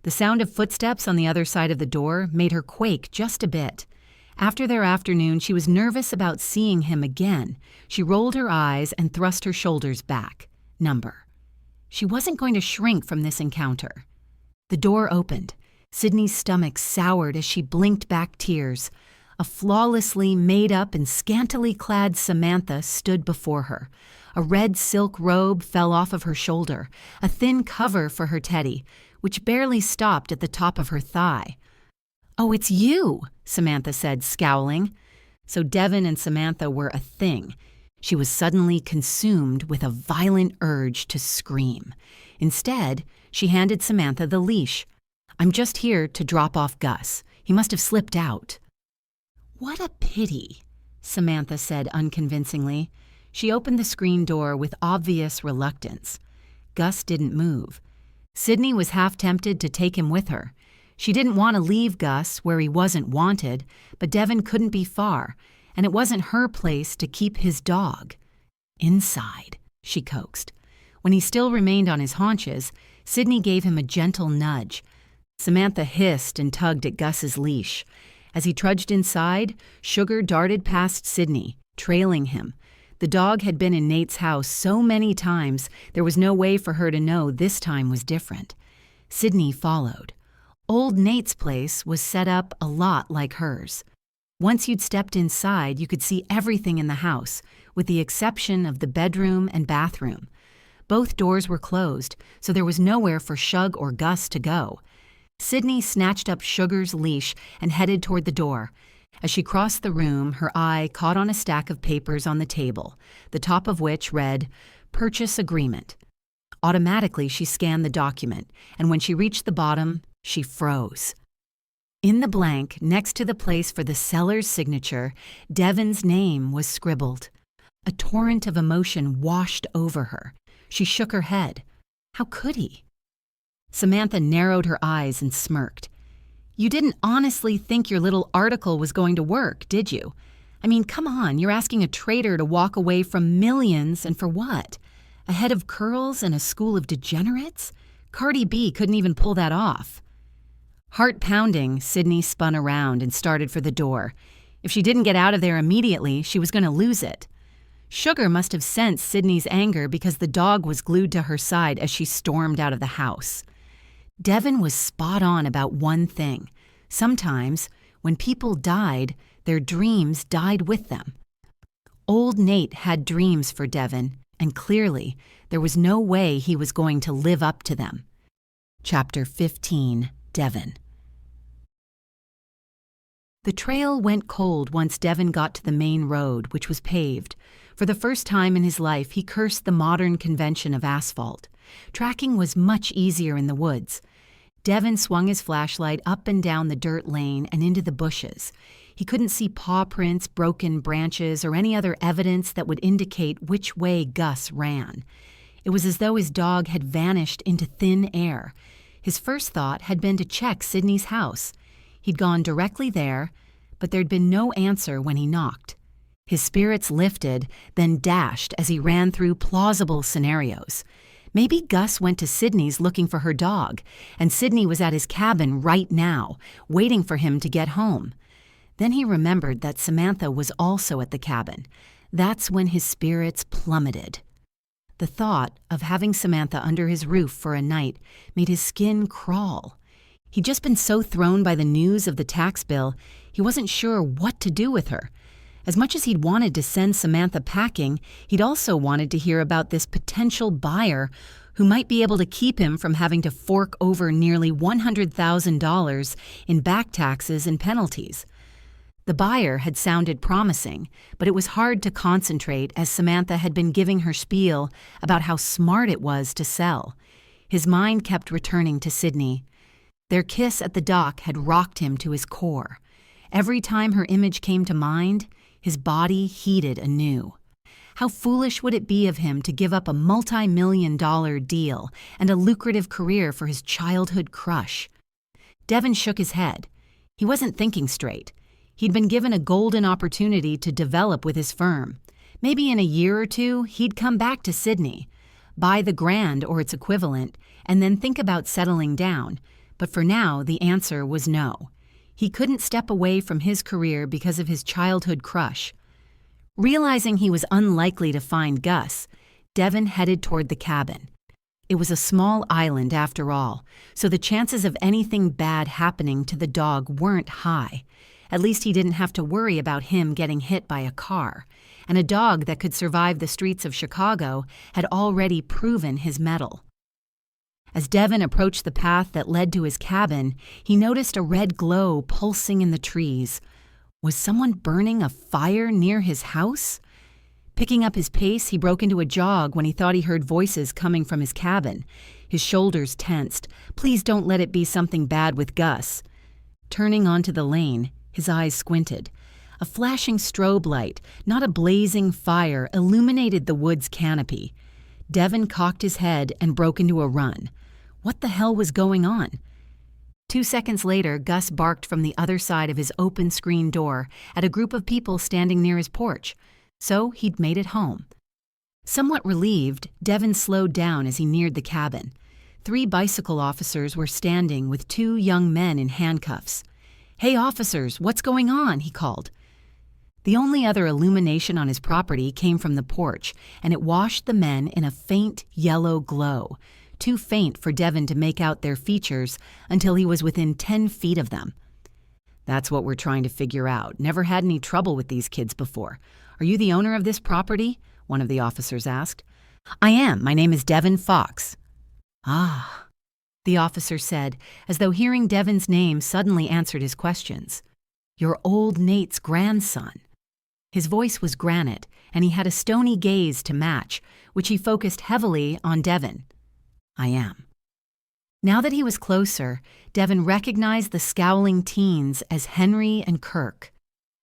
The sound of footsteps on the other side of the door made her quake just a bit. After their afternoon, she was nervous about seeing him again. She rolled her eyes and thrust her shoulders back. Number. She wasn't going to shrink from this encounter. The door opened. Sydney's stomach soured as she blinked back tears. A flawlessly made-up and scantily clad Samantha stood before her. A red silk robe fell off of her shoulder, a thin cover for her teddy, which barely stopped at the top of her thigh. "Oh, it's you," Samantha said, scowling. So Devin and Samantha were a thing. She was suddenly consumed with a violent urge to scream. Instead, she handed Samantha the leash. "I'm just here to drop off Gus. He must have slipped out." "What a pity," Samantha said unconvincingly. She opened the screen door with obvious reluctance. Gus didn't move. Sydney was half tempted to take him with her. She didn't want to leave Gus where he wasn't wanted, but Devin couldn't be far, and it wasn't her place to keep his dog. "Inside," she coaxed. When he still remained on his haunches, Sydney gave him a gentle nudge. Samantha hissed and tugged at Gus's leash. As he trudged inside, Sugar darted past Sydney, trailing him. The dog had been in Nate's house so many times, there was no way for her to know this time was different. Sydney followed. Old Nate's place was set up a lot like hers. Once you'd stepped inside, you could see everything in the house, with the exception of the bedroom and bathroom. Both doors were closed, so there was nowhere for Shug or Gus to go. Sydney snatched up Sugar's leash and headed toward the door. As she crossed the room, her eye caught on a stack of papers on the table, the top of which read, "Purchase Agreement." Automatically, she scanned the document, and when she reached the bottom, she froze. In the blank, next to the place for the seller's signature, Devin's name was scribbled. A torrent of emotion washed over her. She shook her head. How could he? Samantha narrowed her eyes and smirked. "You didn't honestly think your little article was going to work, did you? I mean, come on, you're asking a traitor to walk away from millions, and for what? A head of curls and a school of degenerates? Cardi B couldn't even pull that off." Heart pounding, Sydney spun around and started for the door. If she didn't get out of there immediately, she was going to lose it. Sugar must have sensed Sydney's anger because the dog was glued to her side as she stormed out of the house. Devin was spot on about one thing. Sometimes, when people died, their dreams died with them. Old Nate had dreams for Devin, and clearly, there was no way he was going to live up to them. Chapter 15, Devin. The trail went cold once Devin got to the main road, which was paved. For the first time in his life, he cursed the modern convention of asphalt. Tracking was much easier in the woods. Devin swung his flashlight up and down the dirt lane and into the bushes. He couldn't see paw prints, broken branches, or any other evidence that would indicate which way Gus ran. It was as though his dog had vanished into thin air. His first thought had been to check Sydney's house. He'd gone directly there, but there'd been no answer when he knocked. His spirits lifted, then dashed as he ran through plausible scenarios. Maybe Gus went to Sydney's looking for her dog, and Sydney was at his cabin right now, waiting for him to get home. Then he remembered that Samantha was also at the cabin. That's when his spirits plummeted. The thought of having Samantha under his roof for a night made his skin crawl. He'd just been so thrown by the news of the tax bill, he wasn't sure what to do with her. As much as he'd wanted to send Samantha packing, he'd also wanted to hear about this potential buyer who might be able to keep him from having to fork over nearly $100,000 in back taxes and penalties. The buyer had sounded promising, but it was hard to concentrate as Samantha had been giving her spiel about how smart it was to sell. His mind kept returning to Sydney. Their kiss at the dock had rocked him to his core. Every time her image came to mind, his body heated anew. How foolish would it be of him to give up a multi-million-dollar deal and a lucrative career for his childhood crush? Devin shook his head. He wasn't thinking straight. He'd been given a golden opportunity to develop with his firm. Maybe in a year or two, he'd come back to Sydney, buy the Grand or its equivalent, and then think about settling down. But for now, the answer was no. He couldn't step away from his career because of his childhood crush. Realizing he was unlikely to find Gus, Devin headed toward the cabin. It was a small island after all, so the chances of anything bad happening to the dog weren't high. At least he didn't have to worry about him getting hit by a car, and a dog that could survive the streets of Chicago had already proven his mettle. As Devin approached the path that led to his cabin, he noticed a red glow pulsing in the trees. Was someone burning a fire near his house? Picking up his pace, he broke into a jog when he thought he heard voices coming from his cabin. His shoulders tensed. Please don't let it be something bad with Gus. Turning onto the lane, his eyes squinted. A flashing strobe light, not a blazing fire, illuminated the wood's canopy. Devin cocked his head and broke into a run. What the hell was going on? 2 seconds later, Gus barked from the other side of his open screen door at a group of people standing near his porch. So he'd made it home. Somewhat relieved, Devin slowed down as he neared the cabin. 3 bicycle officers were standing with 2 young men in handcuffs. "Hey officers, what's going on?" he called. The only other illumination on his property came from the porch, and it washed the men in a faint yellow glow, too faint for Devin to make out their features until he was within 10 feet of them. "That's what we're trying to figure out. Never had any trouble with these kids before. Are you the owner of this property?" one of the officers asked. "I am. My name is Devin Fox." "Ah," the officer said, as though hearing Devin's name suddenly answered his questions. "You're old Nate's grandson." His voice was granite, and he had a stony gaze to match, which he focused heavily on Devin. "I am." Now that he was closer, Devin recognized the scowling teens as Henry and Kirk.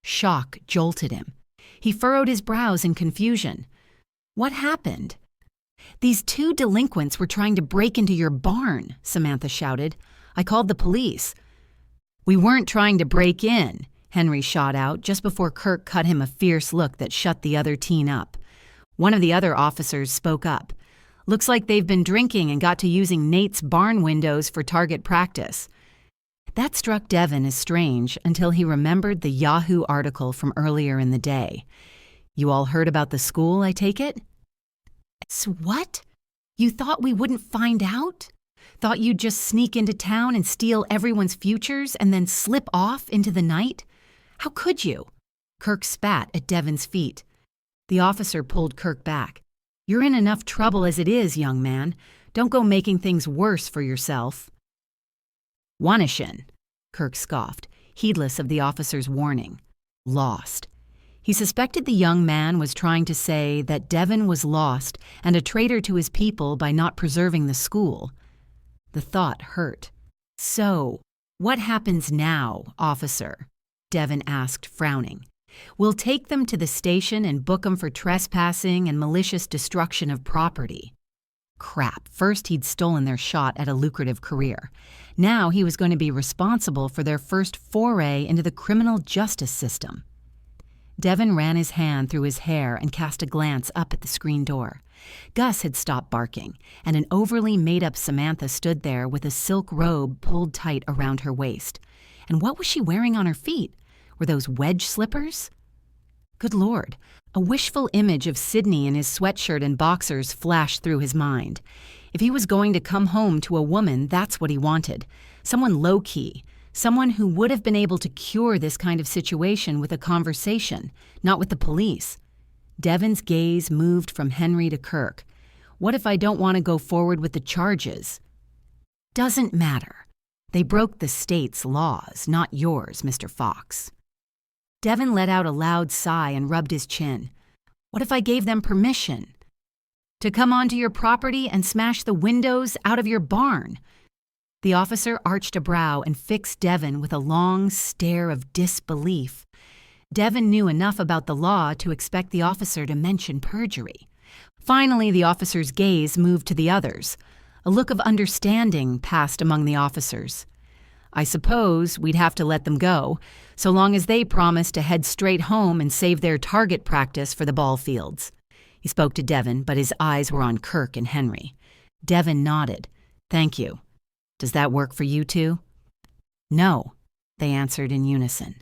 Shock jolted him. He furrowed his brows in confusion. What happened? "These 2 delinquents were trying to break into your barn," Samantha shouted. "I called the police." "We weren't trying to break in," Henry shot out just before Kirk cut him a fierce look that shut the other teen up. One of the other officers spoke up. "Looks like they've been drinking and got to using Nate's barn windows for target practice." That struck Devin as strange until he remembered the Yahoo article from earlier in the day. "You all heard about the school, I take it?" "What? You thought we wouldn't find out? Thought you'd just sneak into town and steal everyone's futures and then slip off into the night? How could you?" Kirk spat at Devin's feet. The officer pulled Kirk back. "You're in enough trouble as it is, young man. Don't go making things worse for yourself." "Wanishin," Kirk scoffed, heedless of the officer's warning. Lost. He suspected the young man was trying to say that Devin was lost and a traitor to his people by not preserving the school. The thought hurt. "So, what happens now, officer?" Devin asked, frowning. "We'll take them to the station and book them for trespassing and malicious destruction of property." Crap, first he'd stolen their shot at a lucrative career. Now he was going to be responsible for their first foray into the criminal justice system. Devin ran his hand through his hair and cast a glance up at the screen door. Gus had stopped barking, and an overly made-up Samantha stood there with a silk robe pulled tight around her waist. And what was she wearing on her feet? Were those wedge slippers? Good Lord, a wishful image of Sidney in his sweatshirt and boxers flashed through his mind. If he was going to come home to a woman, that's what he wanted. Someone low-key. Someone who would have been able to cure this kind of situation with a conversation, not with the police. Devin's gaze moved from Henry to Kirk. "What if I don't want to go forward with the charges?" "Doesn't matter. They broke the state's laws, not yours, Mr. Fox." Devin let out a loud sigh and rubbed his chin. "What if I gave them permission to come onto your property and smash the windows out of your barn?" The officer arched a brow and fixed Devin with a long stare of disbelief. Devin knew enough about the law to expect the officer to mention perjury. Finally, the officer's gaze moved to the others. A look of understanding passed among the officers. I suppose we'd have to let them go, so long as they promise to head straight home and save their target practice for the ball fields. He spoke to Devin, but his eyes were on Kirk and Henry. Devin nodded. Thank you. Does that work for you two? No, they answered in unison.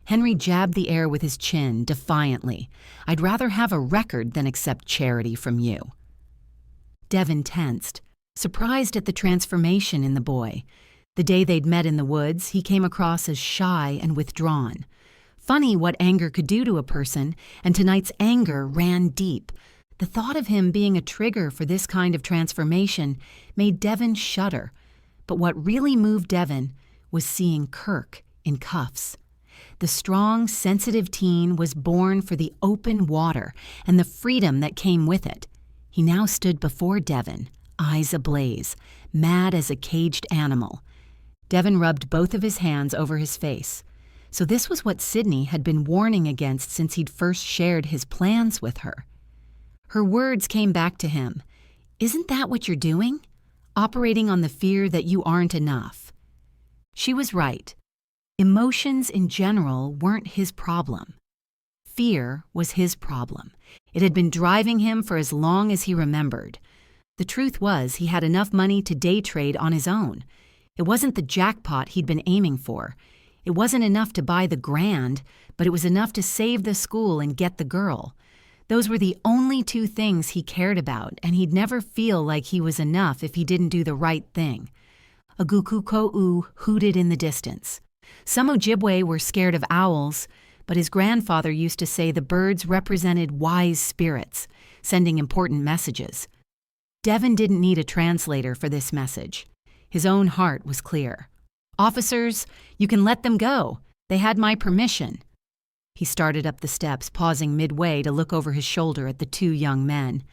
Henry jabbed the air with his chin defiantly. I'd rather have a record than accept charity from you. Devin tensed, surprised at the transformation in the boy. The day they'd met in the woods, he came across as shy and withdrawn. Funny what anger could do to a person, and tonight's anger ran deep. The thought of him being a trigger for this kind of transformation made Devin shudder. But what really moved Devin was seeing Kirk in cuffs. The strong, sensitive teen was born for the open water and the freedom that came with it. He now stood before Devin, eyes ablaze, mad as a caged animal. Devin rubbed both of his hands over his face. So this was what Sydney had been warning against since he'd first shared his plans with her. Her words came back to him. Isn't that what you're doing? Operating on the fear that you aren't enough. She was right. Emotions in general weren't his problem. Fear was his problem. It had been driving him for as long as he remembered. The truth was he had enough money to day trade on his own. It wasn't the jackpot he'd been aiming for. It wasn't enough to buy the grand, but it was enough to save the school and get the girl. Those were the only two things he cared about, and he'd never feel like he was enough if he didn't do the right thing. A gukuko'u hooted in the distance. Some Ojibwe were scared of owls, but his grandfather used to say the birds represented wise spirits, sending important messages. Devin didn't need a translator for this message. His own heart was clear. Officers, you can let them go. They had my permission. He started up the steps, pausing midway to look over his shoulder at the two young men.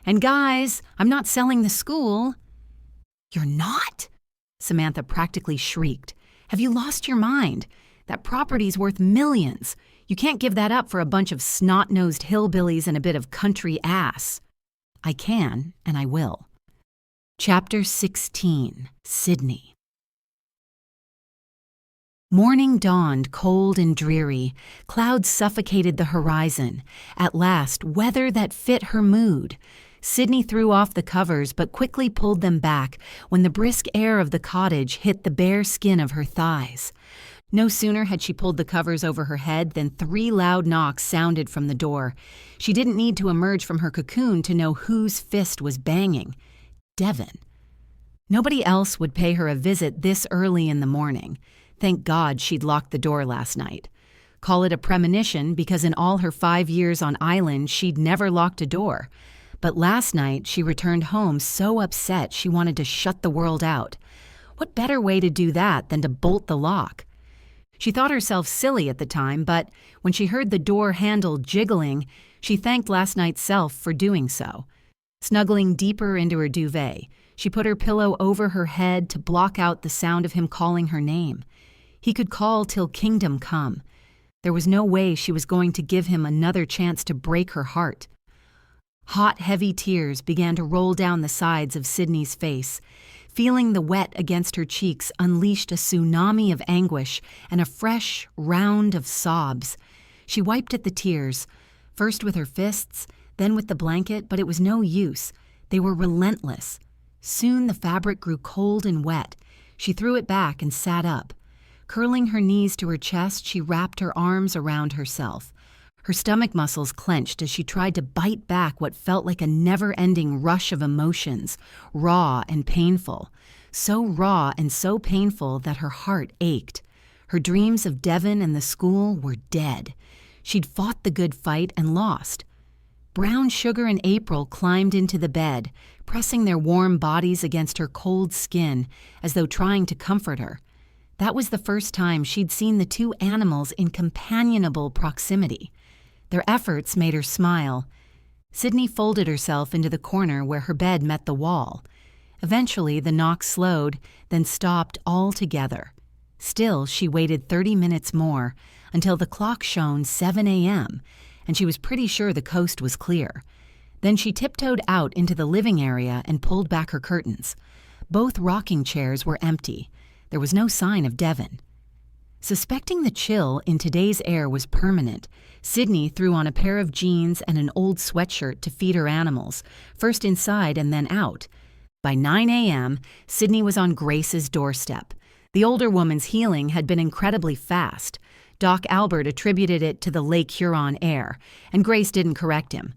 And guys, I'm not selling the school. You're not? Samantha practically shrieked. Have you lost your mind? That property's worth millions. You can't give that up for a bunch of snot-nosed hillbillies and a bit of country ass. I can, and I will. Chapter 16, Sydney. Morning dawned cold and dreary. Clouds suffocated the horizon. At last, weather that fit her mood. Sydney threw off the covers but quickly pulled them back when the brisk air of the cottage hit the bare skin of her thighs. No sooner had she pulled the covers over her head than 3 loud knocks sounded from the door. She didn't need to emerge from her cocoon to know whose fist was banging. Devin. Nobody else would pay her a visit this early in the morning. Thank God she'd locked the door last night. Call it a premonition because in all her 5 years on island she'd never locked a door. But last night she returned home so upset she wanted to shut the world out. What better way to do that than to bolt the lock? She thought herself silly at the time, but when she heard the door handle jiggling, she thanked last night's self for doing so. Snuggling deeper into her duvet, she put her pillow over her head to block out the sound of him calling her name. He could call till kingdom come. There was no way she was going to give him another chance to break her heart. Hot, heavy tears began to roll down the sides of Sydney's face. Feeling the wet against her cheeks unleashed a tsunami of anguish and a fresh round of sobs. She wiped at the tears, first with her fists, then with the blanket, but it was no use. They were relentless. Soon the fabric grew cold and wet. She threw it back and sat up. Curling her knees to her chest, she wrapped her arms around herself. Her stomach muscles clenched as she tried to bite back what felt like a never-ending rush of emotions, raw and painful. So raw and so painful that her heart ached. Her dreams of Devin and the school were dead. She'd fought the good fight and lost. Brown Sugar and April climbed into the bed, pressing their warm bodies against her cold skin as though trying to comfort her. That was the first time she'd seen the two animals in companionable proximity. Their efforts made her smile. Sydney folded herself into the corner where her bed met the wall. Eventually, the knock slowed, then stopped altogether. Still, she waited 30 minutes more, until the clock shone 7 a.m., and she was pretty sure the coast was clear. Then she tiptoed out into the living area and pulled back her curtains. Both rocking chairs were empty. There was no sign of Devin. Suspecting the chill in today's air was permanent, Sydney threw on a pair of jeans and an old sweatshirt to feed her animals, first inside and then out. By 9 a.m., Sydney was on Grace's doorstep. The older woman's healing had been incredibly fast. Doc Albert attributed it to the Lake Huron air, and Grace didn't correct him.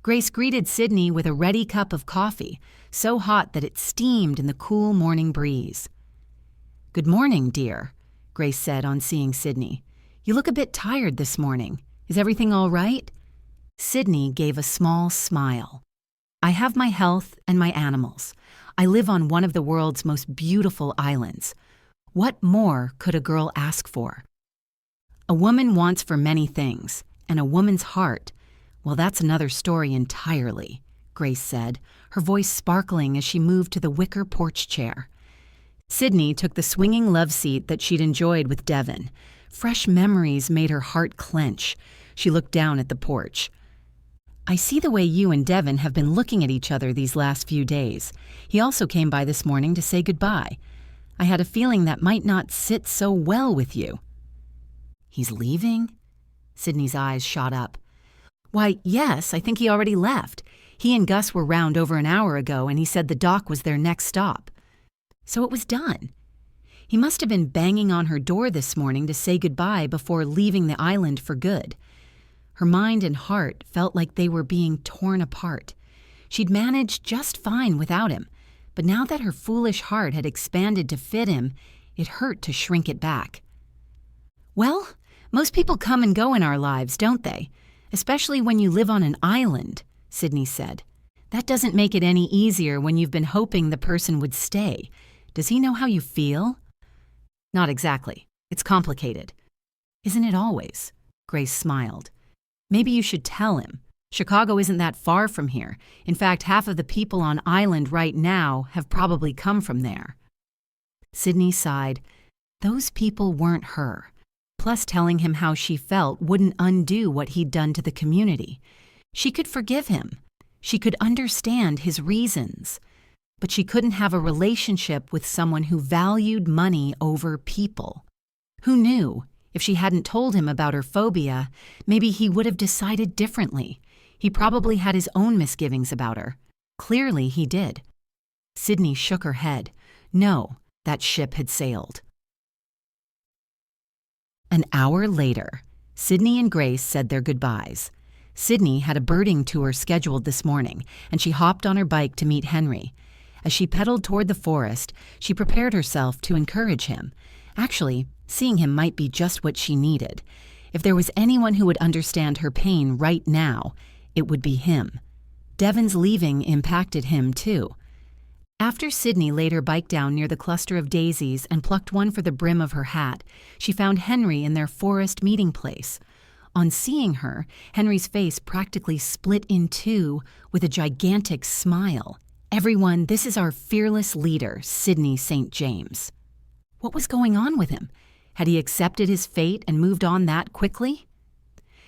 Grace greeted Sydney with a ready cup of coffee, so hot that it steamed in the cool morning breeze. "Good morning, dear," Grace said on seeing Sydney. "You look a bit tired this morning. Is everything all right?" Sydney gave a small smile. "I have my health and my animals. I live on one of the world's most beautiful islands. What more could a girl ask for?" A woman wants for many things, and a woman's heart, well, that's another story entirely, Grace said, her voice sparkling as she moved to the wicker porch chair. Sydney took the swinging love seat that she'd enjoyed with Devin. Fresh memories made her heart clench. She looked down at the porch. "I see the way you and Devin have been looking at each other these last few days. He also came by this morning to say goodbye. I had a feeling that might not sit so well with you." "He's leaving?" Sydney's eyes shot up. "Why, yes, I think he already left. He and Gus were round over an hour ago, and he said the dock was their next stop. So it was done. He must have been banging on her door this morning to say goodbye before leaving the island for good." Her mind and heart felt like they were being torn apart. She'd managed just fine without him, but now that her foolish heart had expanded to fit him, it hurt to shrink it back. "Well, most people come and go in our lives, don't they? Especially when you live on an island," Sydney said. "That doesn't make it any easier when you've been hoping the person would stay. Does he know how you feel?" "Not exactly. It's complicated." "Isn't it always?" Grace smiled. "Maybe you should tell him. Chicago isn't that far from here. In fact, half of the people on island right now have probably come from there." Sydney sighed. Those people weren't her. Plus, telling him how she felt wouldn't undo what he'd done to the community. She could forgive him. She could understand his reasons. But she couldn't have a relationship with someone who valued money over people. Who knew? If she hadn't told him about her phobia, maybe he would have decided differently. He probably had his own misgivings about her. Clearly he did. Sydney shook her head. No, that ship had sailed. An hour later, Sydney and Grace said their goodbyes. Sydney had a birding tour scheduled this morning, and she hopped on her bike to meet Henry. As she pedaled toward the forest, she prepared herself to encourage him. Actually, seeing him might be just what she needed. If there was anyone who would understand her pain right now, it would be him. Devin's leaving impacted him, too. After Sydney laid her bike down near the cluster of daisies and plucked one for the brim of her hat, she found Henry in their forest meeting place. On seeing her, Henry's face practically split in two with a gigantic smile. "Everyone, this is our fearless leader, Sydney St. James." What was going on with him? Had he accepted his fate and moved on that quickly?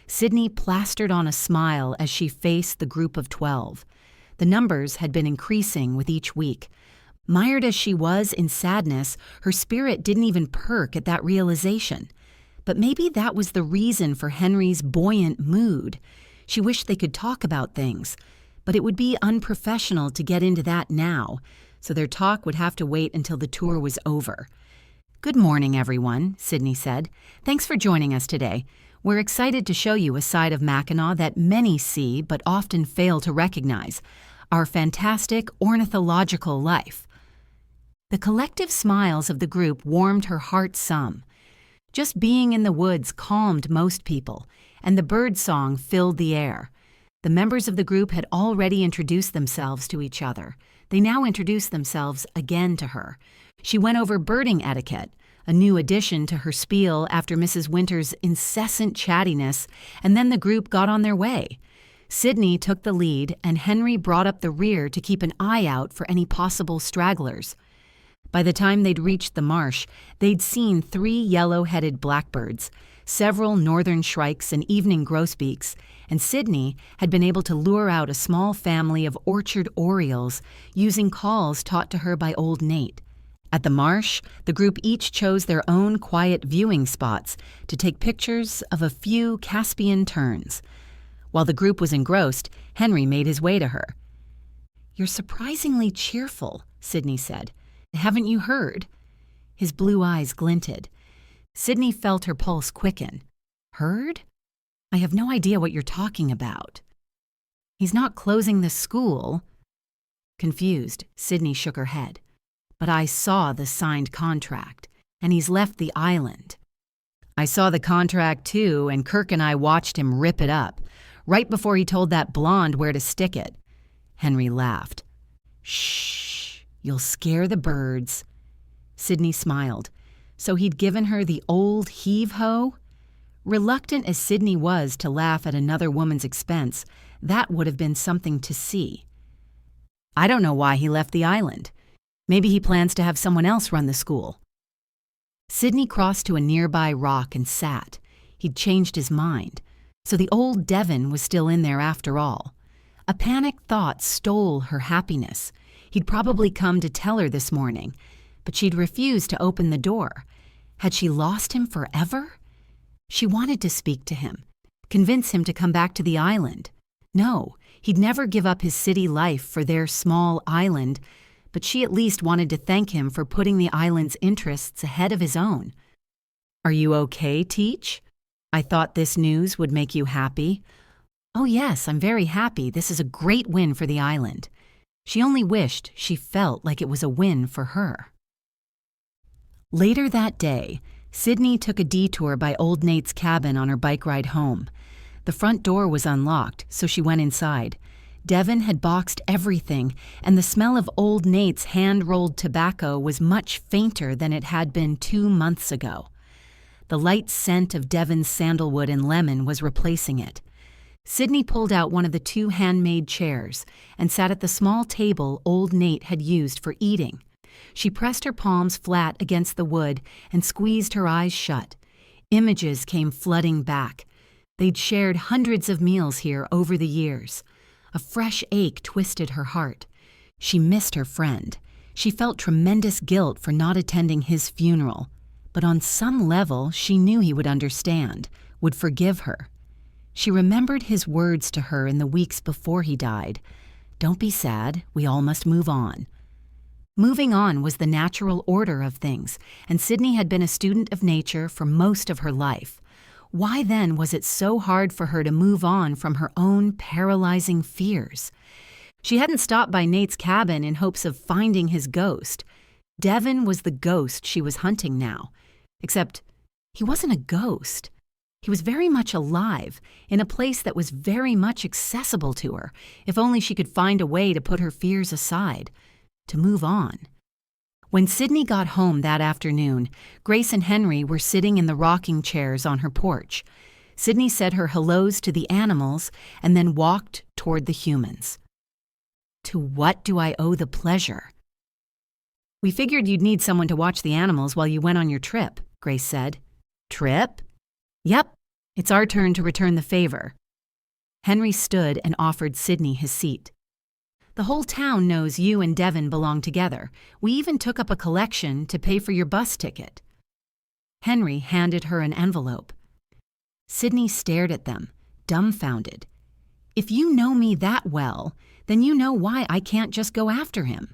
Sydney plastered on a smile as she faced the group of 12. The numbers had been increasing with each week. Mired as she was in sadness, her spirit didn't even perk at that realization. But maybe that was the reason for Henry's buoyant mood. She wished they could talk about things, but it would be unprofessional to get into that now, so their talk would have to wait until the tour was over. "Good morning, everyone," Sydney said. "Thanks for joining us today. We're excited to show you a side of Mackinac that many see but often fail to recognize, our fantastic ornithological life." The collective smiles of the group warmed her heart some. Just being in the woods calmed most people, and the bird song filled the air. The members of the group had already introduced themselves to each other. They now introduced themselves again to her. She went over birding etiquette, a new addition to her spiel after Mrs. Winter's incessant chattiness, and then the group got on their way. Sydney took the lead, and Henry brought up the rear to keep an eye out for any possible stragglers. By the time they'd reached the marsh, they'd seen 3 yellow-headed blackbirds, several northern shrikes and evening grosbeaks, and Sydney had been able to lure out a small family of orchard orioles using calls taught to her by old Nate. At the marsh, the group each chose their own quiet viewing spots to take pictures of a few Caspian terns. While the group was engrossed, Henry made his way to her. "You're surprisingly cheerful," Sydney said. "Haven't you heard?" His blue eyes glinted. Sydney felt her pulse quicken. "Heard? I have no idea what you're talking about." "He's not closing the school." Confused, Sydney shook her head. "But I saw the signed contract, and he's left the island." "I saw the contract too, and Kirk and I watched him rip it up, right before he told that blonde where to stick it." Henry laughed. "Shh, you'll scare the birds." Sydney smiled. So he'd given her the old heave-ho? Reluctant as Sydney was to laugh at another woman's expense, that would have been something to see. "I don't know why he left the island. Maybe he plans to have someone else run the school." Sydney crossed to a nearby rock and sat. He'd changed his mind. So the old Devin was still in there after all. A panicked thought stole her happiness. He'd probably come to tell her this morning, but she'd refused to open the door. Had she lost him forever? She wanted to speak to him, convince him to come back to the island. No, he'd never give up his city life for their small island, but she at least wanted to thank him for putting the island's interests ahead of his own. "Are you okay, Teach? I thought this news would make you happy." "Oh yes, I'm very happy. This is a great win for the island." She only wished she felt like it was a win for her. Later that day, Sydney took a detour by Old Nate's cabin on her bike ride home. The front door was unlocked, so she went inside. Devin had boxed everything, and the smell of Old Nate's hand-rolled tobacco was much fainter than it had been 2 months ago. The light scent of Devin's sandalwood and lemon was replacing it. Sydney pulled out one of the 2 handmade chairs and sat at the small table Old Nate had used for eating. She pressed her palms flat against the wood and squeezed her eyes shut. Images came flooding back. They'd shared hundreds of meals here over the years. A fresh ache twisted her heart. She missed her friend. She felt tremendous guilt for not attending his funeral. But on some level, she knew he would understand, would forgive her. She remembered his words to her in the weeks before he died. "Don't be sad, we all must move on." Moving on was the natural order of things, and Sydney had been a student of nature for most of her life. Why then was it so hard for her to move on from her own paralyzing fears? She hadn't stopped by Nate's cabin in hopes of finding his ghost. Devin was the ghost she was hunting now. Except he wasn't a ghost. He was very much alive, in a place that was very much accessible to her, if only she could find a way to put her fears aside, to move on. When Sydney got home that afternoon, Grace and Henry were sitting in the rocking chairs on her porch. Sydney said her hellos to the animals and then walked toward the humans. "To what do I owe the pleasure?" "We figured you'd need someone to watch the animals while you went on your trip," Grace said. "Trip?" "Yep, it's our turn to return the favor." Henry stood and offered Sydney his seat. "The whole town knows you and Devin belong together. We even took up a collection to pay for your bus ticket." Henry handed her an envelope. Sydney stared at them, dumbfounded. "If you know me that well, then you know why I can't just go after him."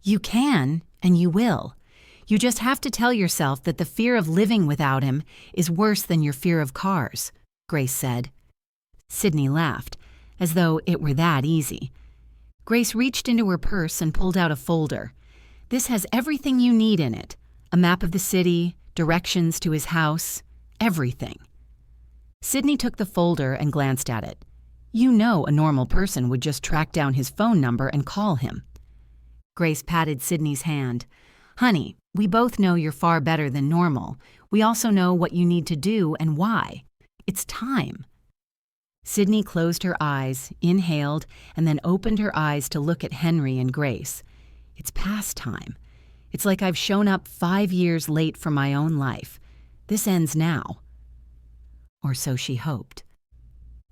"You can, and you will. You just have to tell yourself that the fear of living without him is worse than your fear of cars," Grace said. Sydney laughed, as though it were that easy. Grace reached into her purse and pulled out a folder. "This has everything you need in it. A map of the city, directions to his house, everything." Sydney took the folder and glanced at it. "You know a normal person would just track down his phone number and call him." Grace patted Sydney's hand. "Honey, we both know you're far better than normal. We also know what you need to do and why. It's time." Sydney closed her eyes, inhaled, and then opened her eyes to look at Henry and Grace. "It's past time. It's like I've shown up 5 years late for my own life. This ends now." Or so she hoped.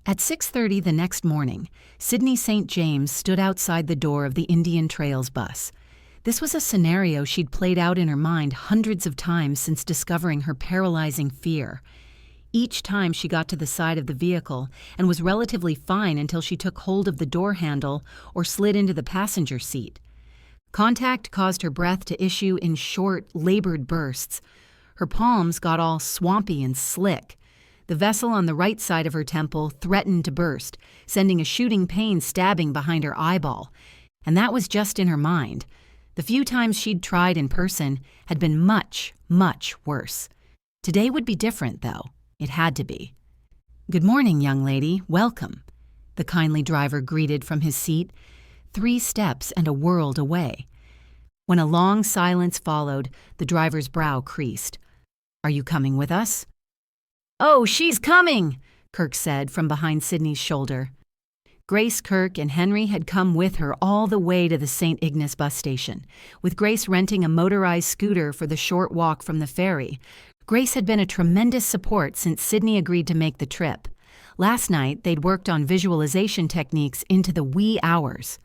At 6:30 the next morning, Sydney St. James stood outside the door of the Indian Trails bus. This was a scenario she'd played out in her mind hundreds of times since discovering her paralyzing fear. Each time she got to the side of the vehicle and was relatively fine until she took hold of the door handle or slid into the passenger seat. Contact caused her breath to issue in short, labored bursts. Her palms got all swampy and slick. The vessel on the right side of her temple threatened to burst, sending a shooting pain stabbing behind her eyeball. And that was just in her mind. The few times she'd tried in person had been much, much worse. Today would be different, though. It had to be. "Good morning, young lady. Welcome," the kindly driver greeted from his seat, 3 steps and a world away. When a long silence followed, the driver's brow creased. "Are you coming with us?" "Oh, she's coming," Kirk said from behind Sydney's shoulder. Grace, Kirk, and Henry had come with her all the way to the St. Ignace bus station, with Grace renting a motorized scooter for the short walk from the ferry. Grace had been a tremendous support since Sydney agreed to make the trip. Last night, they'd worked on visualization techniques into the wee hours.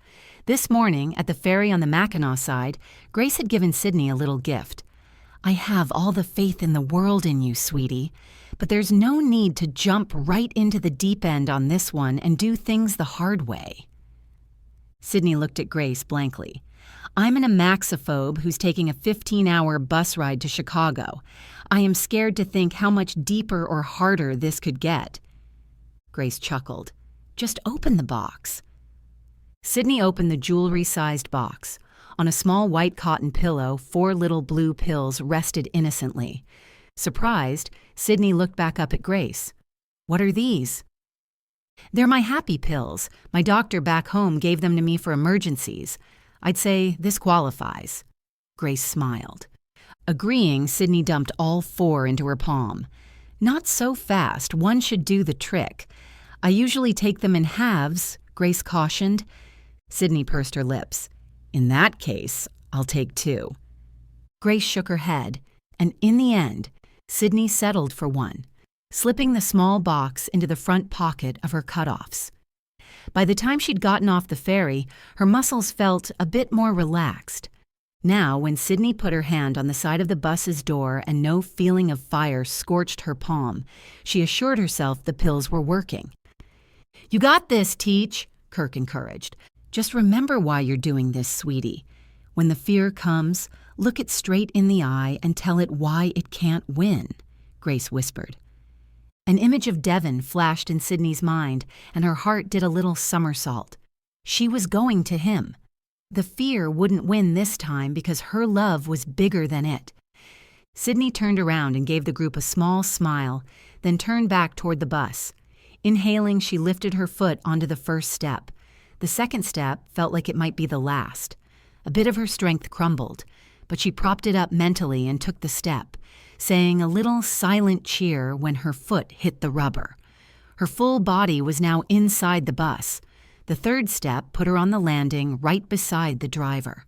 This morning, at the ferry on the Mackinac side, Grace had given Sydney a little gift. "I have all the faith in the world in you, sweetie, but there's no need to jump right into the deep end on this one and do things the hard way." Sydney looked at Grace blankly. "I'm an amaxophobe who's taking a 15-hour bus ride to Chicago. I am scared to think how much deeper or harder this could get." Grace chuckled. "Just open the box." Sydney opened the jewelry-sized box. On a small white cotton pillow, 4 little blue pills rested innocently. Surprised, Sydney looked back up at Grace. "What are these?" "They're my happy pills. My doctor back home gave them to me for emergencies. I'd say this qualifies." Grace smiled. Agreeing, Sydney dumped all 4 into her palm. "Not so fast. One should do the trick. I usually take them in halves," Grace cautioned. Sydney pursed her lips. "In that case, I'll take 2. Grace shook her head, and in the end, Sydney settled for 1, slipping the small box into the front pocket of her cutoffs. By the time she'd gotten off the ferry, her muscles felt a bit more relaxed. Now, when Sydney put her hand on the side of the bus's door and no feeling of fire scorched her palm, she assured herself the pills were working. "You got this, Teach," Kirk encouraged. "Just remember why you're doing this, sweetie. When the fear comes, look it straight in the eye and tell it why it can't win," Grace whispered. An image of Devin flashed in Sydney's mind, and her heart did a little somersault. She was going to him. The fear wouldn't win this time because her love was bigger than it. Sydney turned around and gave the group a small smile, then turned back toward the bus. Inhaling, she lifted her foot onto the first step. The second step felt like it might be the last. A bit of her strength crumbled, but she propped it up mentally and took the step, saying a little silent cheer when her foot hit the rubber. Her full body was now inside the bus. The third step put her on the landing right beside the driver.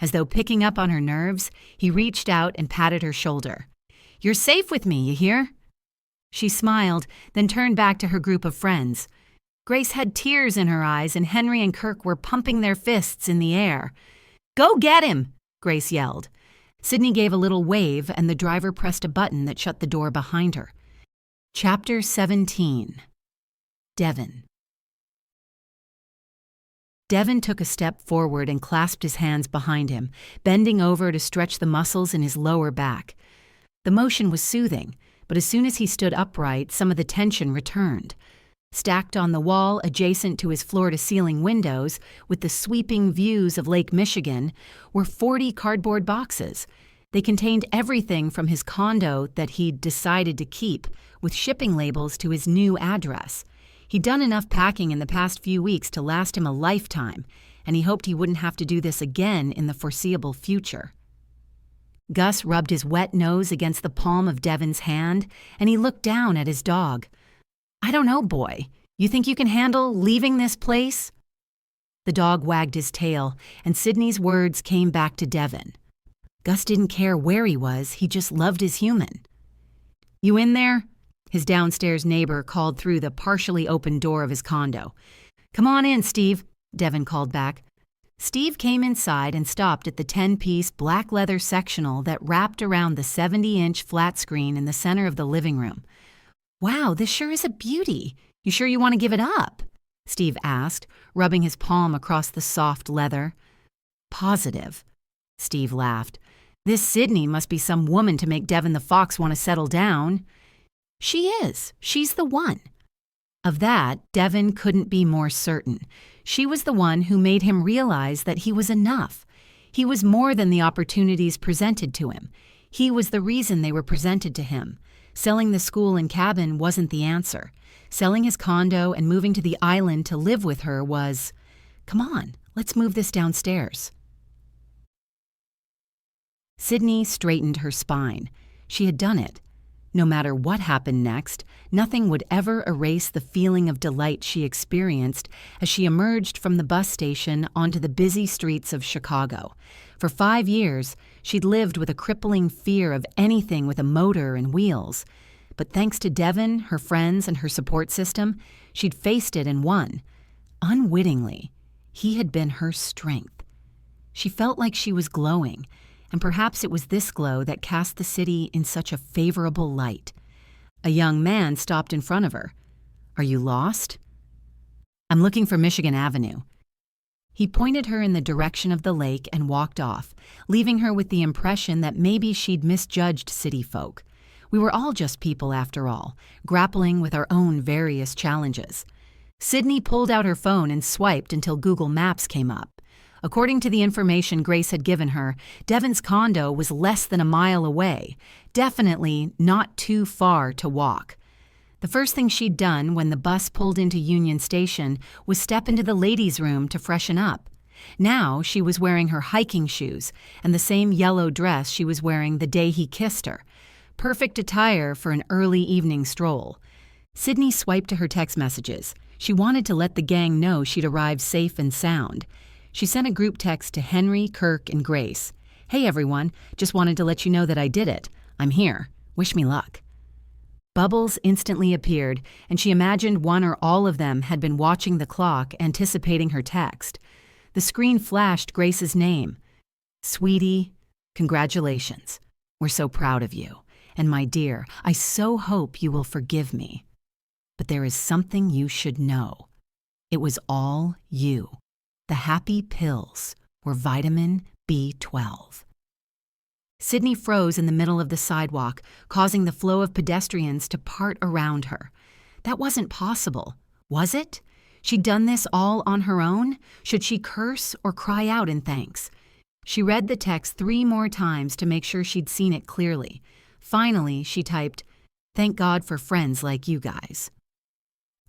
As though picking up on her nerves, he reached out and patted her shoulder. "You're safe with me, you hear?" She smiled, then turned back to her group of friends. Grace had tears in her eyes, and Henry and Kirk were pumping their fists in the air. "Go get him!" Grace yelled. Sydney gave a little wave, and the driver pressed a button that shut the door behind her. Chapter 17. Devin. Devin took a step forward and clasped his hands behind him, bending over to stretch the muscles in his lower back. The motion was soothing, but as soon as he stood upright, some of the tension returned. Stacked on the wall adjacent to his floor-to-ceiling windows, with the sweeping views of Lake Michigan, were 40 cardboard boxes. They contained everything from his condo that he'd decided to keep, with shipping labels to his new address. He'd done enough packing in the past few weeks to last him a lifetime, and he hoped he wouldn't have to do this again in the foreseeable future. Gus rubbed his wet nose against the palm of Devin's hand, and he looked down at his dog. "I don't know, boy. You think you can handle leaving this place?" The dog wagged his tail, and Sydney's words came back to Devin. Gus didn't care where he was, he just loved his human. "You in there?" His downstairs neighbor called through the partially open door of his condo. "Come on in, Steve," Devin called back. Steve came inside and stopped at the 10-piece black leather sectional that wrapped around the 70-inch flat screen in the center of the living room. "Wow, this sure is a beauty. You sure you want to give it up?" Steve asked, rubbing his palm across the soft leather. "Positive." Steve laughed. "This Sydney must be some woman to make Devin the Fox want to settle down." "She is. She's the one." Of that, Devin couldn't be more certain. She was the one who made him realize that he was enough. He was more than the opportunities presented to him. He was the reason they were presented to him. Selling the school and cabin wasn't the answer. Selling his condo and moving to the island to live with her was, "Come on, let's move this downstairs." Sydney straightened her spine. She had done it. No matter what happened next, nothing would ever erase the feeling of delight she experienced as she emerged from the bus station onto the busy streets of Chicago. For 5 years, she'd lived with a crippling fear of anything with a motor and wheels. But thanks to Devin, her friends, and her support system, she'd faced it and won. Unwittingly, he had been her strength. She felt like she was glowing, and perhaps it was this glow that cast the city in such a favorable light. A young man stopped in front of her. "Are you lost?" "I'm looking for Michigan Avenue." He pointed her in the direction of the lake and walked off, leaving her with the impression that maybe she'd misjudged city folk. We were all just people after all, grappling with our own various challenges. Sydney pulled out her phone and swiped until Google Maps came up. According to the information Grace had given her, Devin's condo was less than a mile away, definitely not too far to walk. The first thing she'd done when the bus pulled into Union Station was step into the ladies' room to freshen up. Now she was wearing her hiking shoes and the same yellow dress she was wearing the day he kissed her. Perfect attire for an early evening stroll. Sydney swiped to her text messages. She wanted to let the gang know she'd arrived safe and sound. She sent a group text to Henry, Kirk, and Grace. "Hey everyone, just wanted to let you know that I did it. I'm here. Wish me luck." Bubbles instantly appeared, and she imagined one or all of them had been watching the clock, anticipating her text. The screen flashed Grace's name. "Sweetie, congratulations. We're so proud of you. And my dear, I so hope you will forgive me. But there is something you should know. It was all you. The happy pills were vitamin B12. Sydney froze in the middle of the sidewalk, causing the flow of pedestrians to part around her. That wasn't possible, was it? She'd done this all on her own? Should she curse or cry out in thanks? She read the text 3 more times to make sure she'd seen it clearly. Finally, she typed, "Thank God for friends like you guys."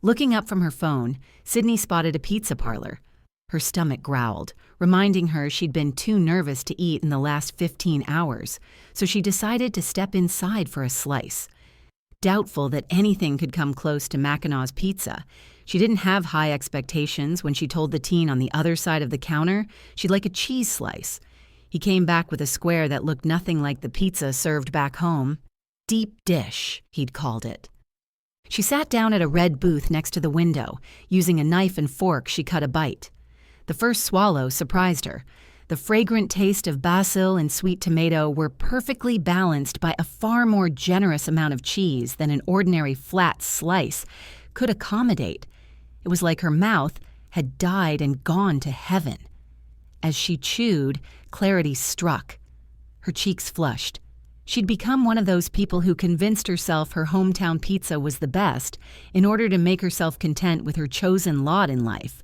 Looking up from her phone, Sydney spotted a pizza parlor. Her stomach growled, reminding her she'd been too nervous to eat in the last 15 hours, so she decided to step inside for a slice. Doubtful that anything could come close to Mackinac's pizza, she didn't have high expectations when she told the teen on the other side of the counter she'd like a cheese slice. He came back with a square that looked nothing like the pizza served back home. Deep dish, he'd called it. She sat down at a red booth next to the window. Using a knife and fork, she cut a bite. The first swallow surprised her. The fragrant taste of basil and sweet tomato were perfectly balanced by a far more generous amount of cheese than an ordinary flat slice could accommodate. It was like her mouth had died and gone to heaven. As she chewed, clarity struck. Her cheeks flushed. She'd become one of those people who convinced herself her hometown pizza was the best in order to make herself content with her chosen lot in life.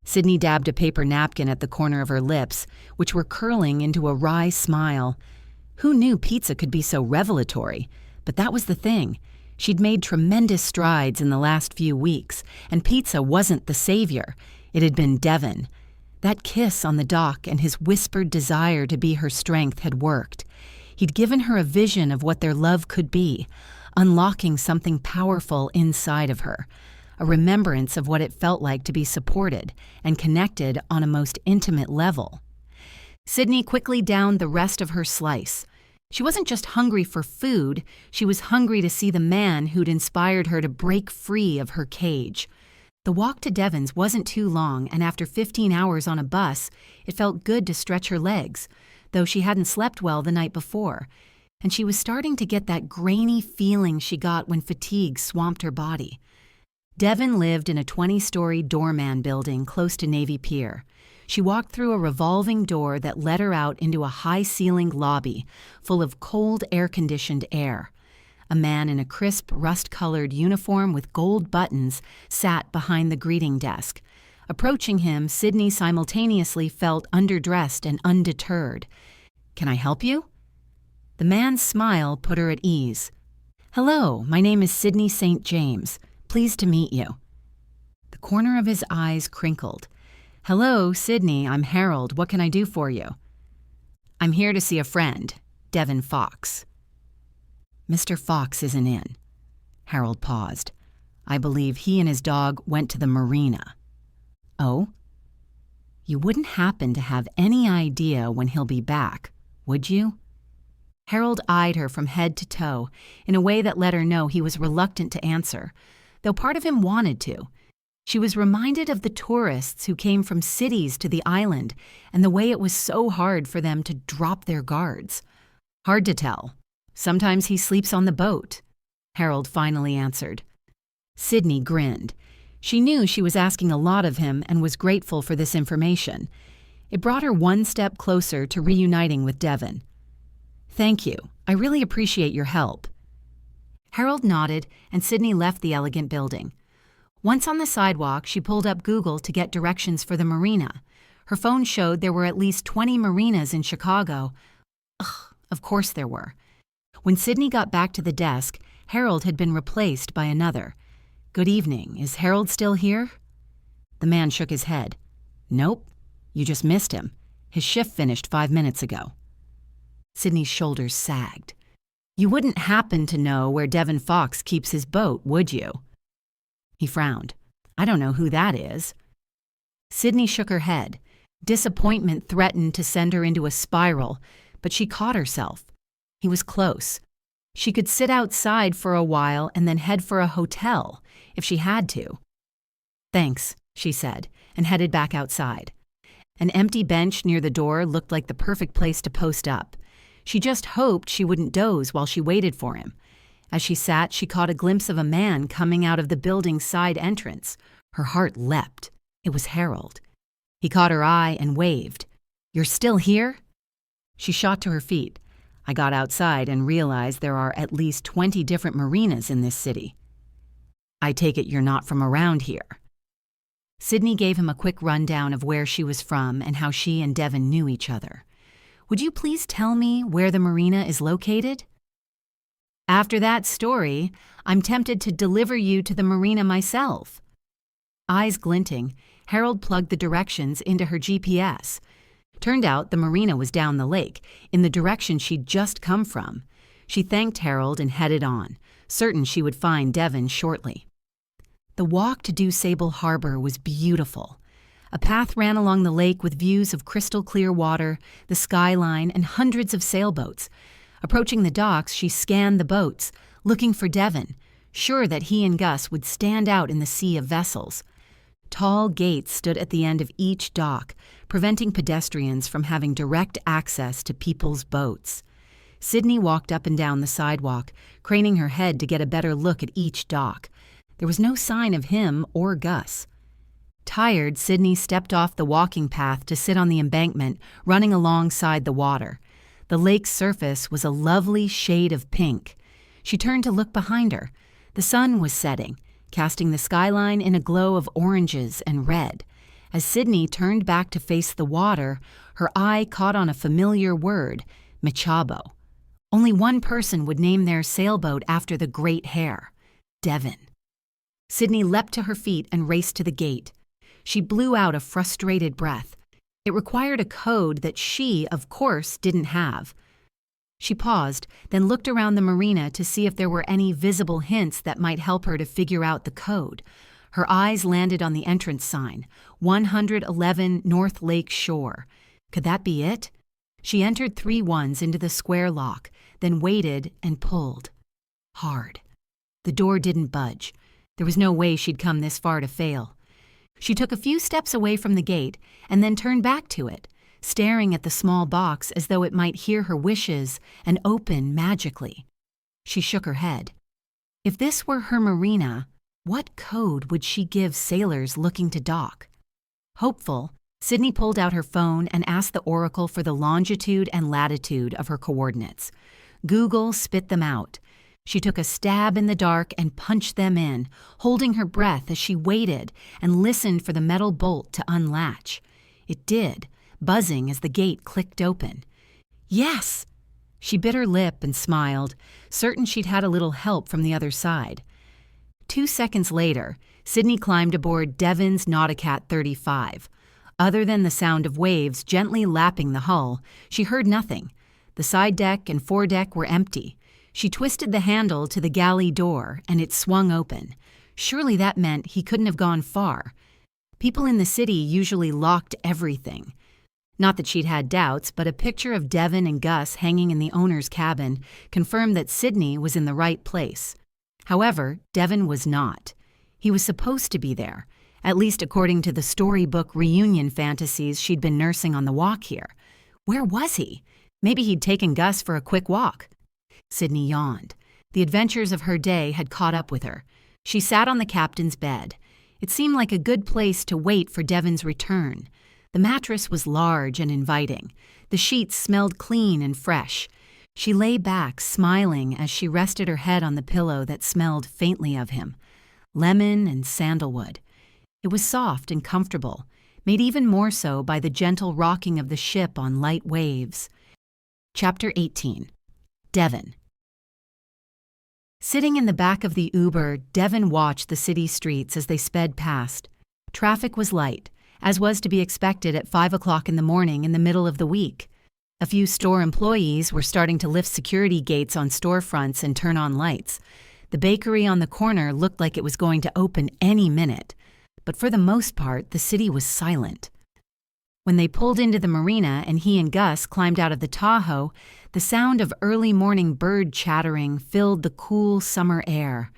Sydney dabbed a paper napkin at the corner of her lips, which were curling into a wry smile. Who knew pizza could be so revelatory? But that was the thing. She'd made tremendous strides in the last few weeks, and pizza wasn't the savior. It had been Devin. That kiss on the dock and his whispered desire to be her strength had worked. He'd given her a vision of what their love could be, unlocking something powerful inside of her. A remembrance of what it felt like to be supported and connected on a most intimate level. Sydney quickly downed the rest of her slice. She wasn't just hungry for food, she was hungry to see the man who'd inspired her to break free of her cage. The walk to Devon's wasn't too long, and after 15 hours on a bus, it felt good to stretch her legs, though she hadn't slept well the night before, and she was starting to get that grainy feeling she got when fatigue swamped her body. Devin lived in a 20-story doorman building close to Navy Pier. She walked through a revolving door that led her out into a high-ceilinged lobby full of cold, air-conditioned air. A man in a crisp, rust-colored uniform with gold buttons sat behind the greeting desk. Approaching him, Sydney simultaneously felt underdressed and undeterred. "Can I help you?" The man's smile put her at ease. "Hello, my name is Sydney St. James. Pleased to meet you." The corner of his eyes crinkled. "Hello, Sydney, I'm Harold. What can I do for you?" "I'm here to see a friend, Devin Fox." "Mr. Fox isn't in." Harold paused. "I believe he and his dog went to the marina." "Oh? You wouldn't happen to have any idea when he'll be back, would you?" Harold eyed her from head to toe in a way that let her know he was reluctant to answer, though part of him wanted to. She was reminded of the tourists who came from cities to the island and the way it was so hard for them to drop their guards. "Hard to tell. Sometimes he sleeps on the boat," Harold finally answered. Sydney grinned. She knew she was asking a lot of him and was grateful for this information. It brought her one step closer to reuniting with Devin. "Thank you. I really appreciate your help." Harold nodded, and Sydney left the elegant building. Once on the sidewalk, she pulled up Google to get directions for the marina. Her phone showed there were at least 20 marinas in Chicago. Ugh, of course there were. When Sydney got back to the desk, Harold had been replaced by another. "Good evening. Is Harold still here?" The man shook his head. "Nope. You just missed him. His shift finished 5 minutes ago." Sydney's shoulders sagged. "You wouldn't happen to know where Devin Fox keeps his boat, would you?" He frowned. "I don't know who that is." Sydney shook her head. Disappointment threatened to send her into a spiral, but she caught herself. He was close. She could sit outside for a while and then head for a hotel, if she had to. "Thanks," she said, and headed back outside. An empty bench near the door looked like the perfect place to post up. She just hoped she wouldn't doze while she waited for him. As she sat, she caught a glimpse of a man coming out of the building's side entrance. Her heart leapt. It was Harold. He caught her eye and waved. "You're still here?" She shot to her feet. "I got outside and realized there are at least 20 different marinas in this city." "I take it you're not from around here." Sydney gave him a quick rundown of where she was from and how she and Devin knew each other. "Would you please tell me where the marina is located?" "After that story, I'm tempted to deliver you to the marina myself." Eyes glinting, Harold plugged the directions into her GPS. Turned out the marina was down the lake, in the direction she'd just come from. She thanked Harold and headed on, certain she would find Devin shortly. The walk to DuSable Harbor was beautiful. A path ran along the lake with views of crystal-clear water, the skyline, and hundreds of sailboats. Approaching the docks, she scanned the boats, looking for Devin, sure that he and Gus would stand out in the sea of vessels. Tall gates stood at the end of each dock, preventing pedestrians from having direct access to people's boats. Sydney walked up and down the sidewalk, craning her head to get a better look at each dock. There was no sign of him or Gus. Tired, Sydney stepped off the walking path to sit on the embankment, running alongside the water. The lake's surface was a lovely shade of pink. She turned to look behind her. The sun was setting, casting the skyline in a glow of oranges and red. As Sydney turned back to face the water, her eye caught on a familiar word, Machabo. Only one person would name their sailboat after the great hare, Devin. Sydney leapt to her feet and raced to the gate. She blew out a frustrated breath. It required a code that she, of course, didn't have. She paused, then looked around the marina to see if there were any visible hints that might help her to figure out the code. Her eyes landed on the entrance sign, 111 North Lake Shore. Could that be it? She entered 3 ones into the square lock, then waited and pulled. Hard. The door didn't budge. There was no way she'd come this far to fail. She took a few steps away from the gate and then turned back to it, staring at the small box as though it might hear her wishes and open magically. She shook her head. If this were her marina, what code would she give sailors looking to dock? Hopeful, Sydney pulled out her phone and asked the oracle for the longitude and latitude of her coordinates. Google spit them out. She took a stab in the dark and punched them in, holding her breath as she waited and listened for the metal bolt to unlatch. It did, buzzing as the gate clicked open. Yes! She bit her lip and smiled, certain she'd had a little help from the other side. 2 seconds later, Sydney climbed aboard Devin's Nauticat 35. Other than the sound of waves gently lapping the hull, she heard nothing. The side deck and foredeck were empty. She twisted the handle to the galley door, and it swung open. Surely that meant he couldn't have gone far. People in the city usually locked everything. Not that she'd had doubts, but a picture of Devin and Gus hanging in the owner's cabin confirmed that Sydney was in the right place. However, Devin was not. He was supposed to be there, at least according to the storybook reunion fantasies she'd been nursing on the walk here. Where was he? Maybe he'd taken Gus for a quick walk. Sydney yawned. The adventures of her day had caught up with her. She sat on the captain's bed. It seemed like a good place to wait for Devin's return. The mattress was large and inviting. The sheets smelled clean and fresh. She lay back, smiling as she rested her head on the pillow that smelled faintly of him. Lemon and sandalwood. It was soft and comfortable, made even more so by the gentle rocking of the ship on light waves. Chapter 18. Devin. Sitting in the back of the Uber, Devin watched the city streets as they sped past. Traffic was light, as was to be expected at 5 o'clock in the morning in the middle of the week. A few store employees were starting to lift security gates on storefronts and turn on lights. The bakery on the corner looked like it was going to open any minute, but for the most part, the city was silent. When they pulled into the marina and he and Gus climbed out of the Tahoe, the sound of early morning bird chattering filled the cool summer air.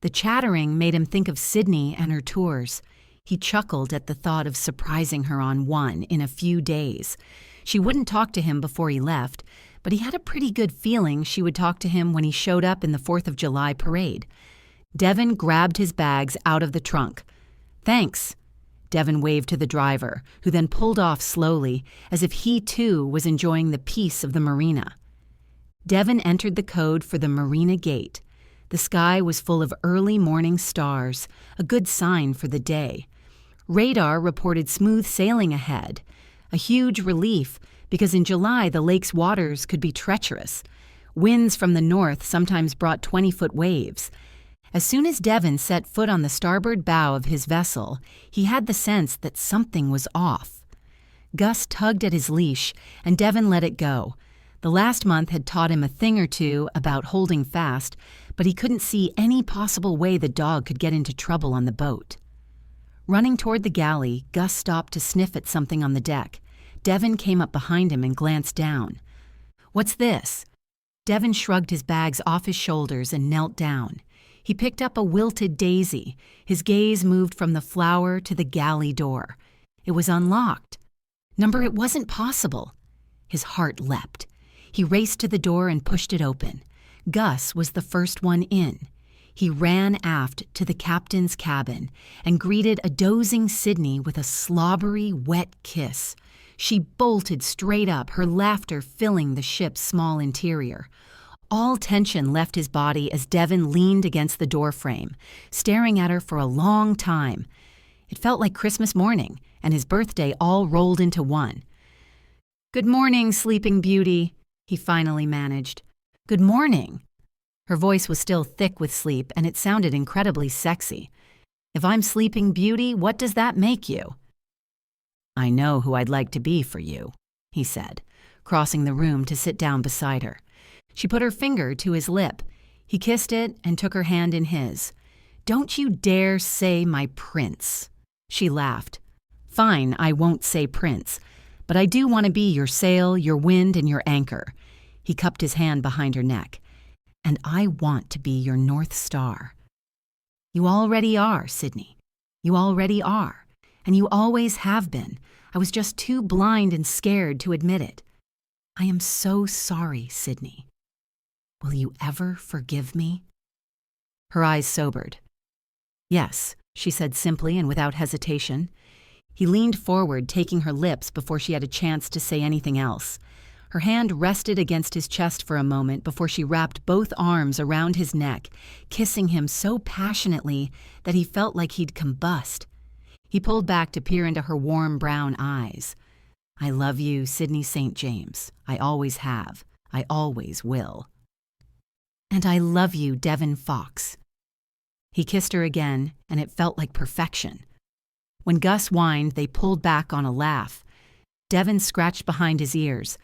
The chattering made him think of Sydney and her tours. He chuckled at the thought of surprising her on one in a few days. She wouldn't talk to him before he left, but he had a pretty good feeling she would talk to him when he showed up in the 4th of July parade. Devin grabbed his bags out of the trunk. "Thanks." Devin waved to the driver, who then pulled off slowly, as if he too was enjoying the peace of the marina. Devin entered the code for the marina gate. The sky was full of early morning stars, a good sign for the day. Radar reported smooth sailing ahead, a huge relief because in July the lake's waters could be treacherous. Winds from the north sometimes brought 20-foot waves. As soon as Devin set foot on the starboard bow of his vessel, he had the sense that something was off. Gus tugged at his leash, and Devin let it go. The last month had taught him a thing or two about holding fast, but he couldn't see any possible way the dog could get into trouble on the boat. Running toward the galley, Gus stopped to sniff at something on the deck. Devin came up behind him and glanced down. "What's this?" Devin shrugged his bags off his shoulders and knelt down. He picked up a wilted daisy. His gaze moved from the flower to the galley door. It was unlocked. It wasn't possible. His heart leapt. He raced to the door and pushed it open. Gus was the first one in. He ran aft to the captain's cabin and greeted a dozing Sydney with a slobbery, wet kiss. She bolted straight up, her laughter filling the ship's small interior. All tension left his body as Devin leaned against the doorframe, staring at her for a long time. It felt like Christmas morning and his birthday all rolled into one. "Good morning, Sleeping Beauty," he finally managed. "Good morning." Her voice was still thick with sleep, and it sounded incredibly sexy. "If I'm Sleeping Beauty, what does that make you?" "I know who I'd like to be for you," he said, crossing the room to sit down beside her. She put her finger to his lip. He kissed it and took her hand in his. "Don't you dare say my prince." She laughed. "Fine, I won't say prince, but I do want to be your sail, your wind, and your anchor." He cupped his hand behind her neck. "And I want to be your North Star." You already are, Sydney. You already are. And you always have been. I was just too blind and scared to admit it. I am so sorry, Sydney. Will you ever forgive me? Her eyes sobered. Yes, she said simply and without hesitation. He leaned forward, taking her lips before she had a chance to say anything else. Her hand rested against his chest for a moment before she wrapped both arms around his neck, kissing him so passionately that he felt like he'd combust. He pulled back to peer into her warm brown eyes. I love you, Sydney St. James. I always have. I always will. And I love you, Devin Fox. He kissed her again, and it felt like perfection. When Gus whined, they pulled back on a laugh. Devin scratched behind his ears.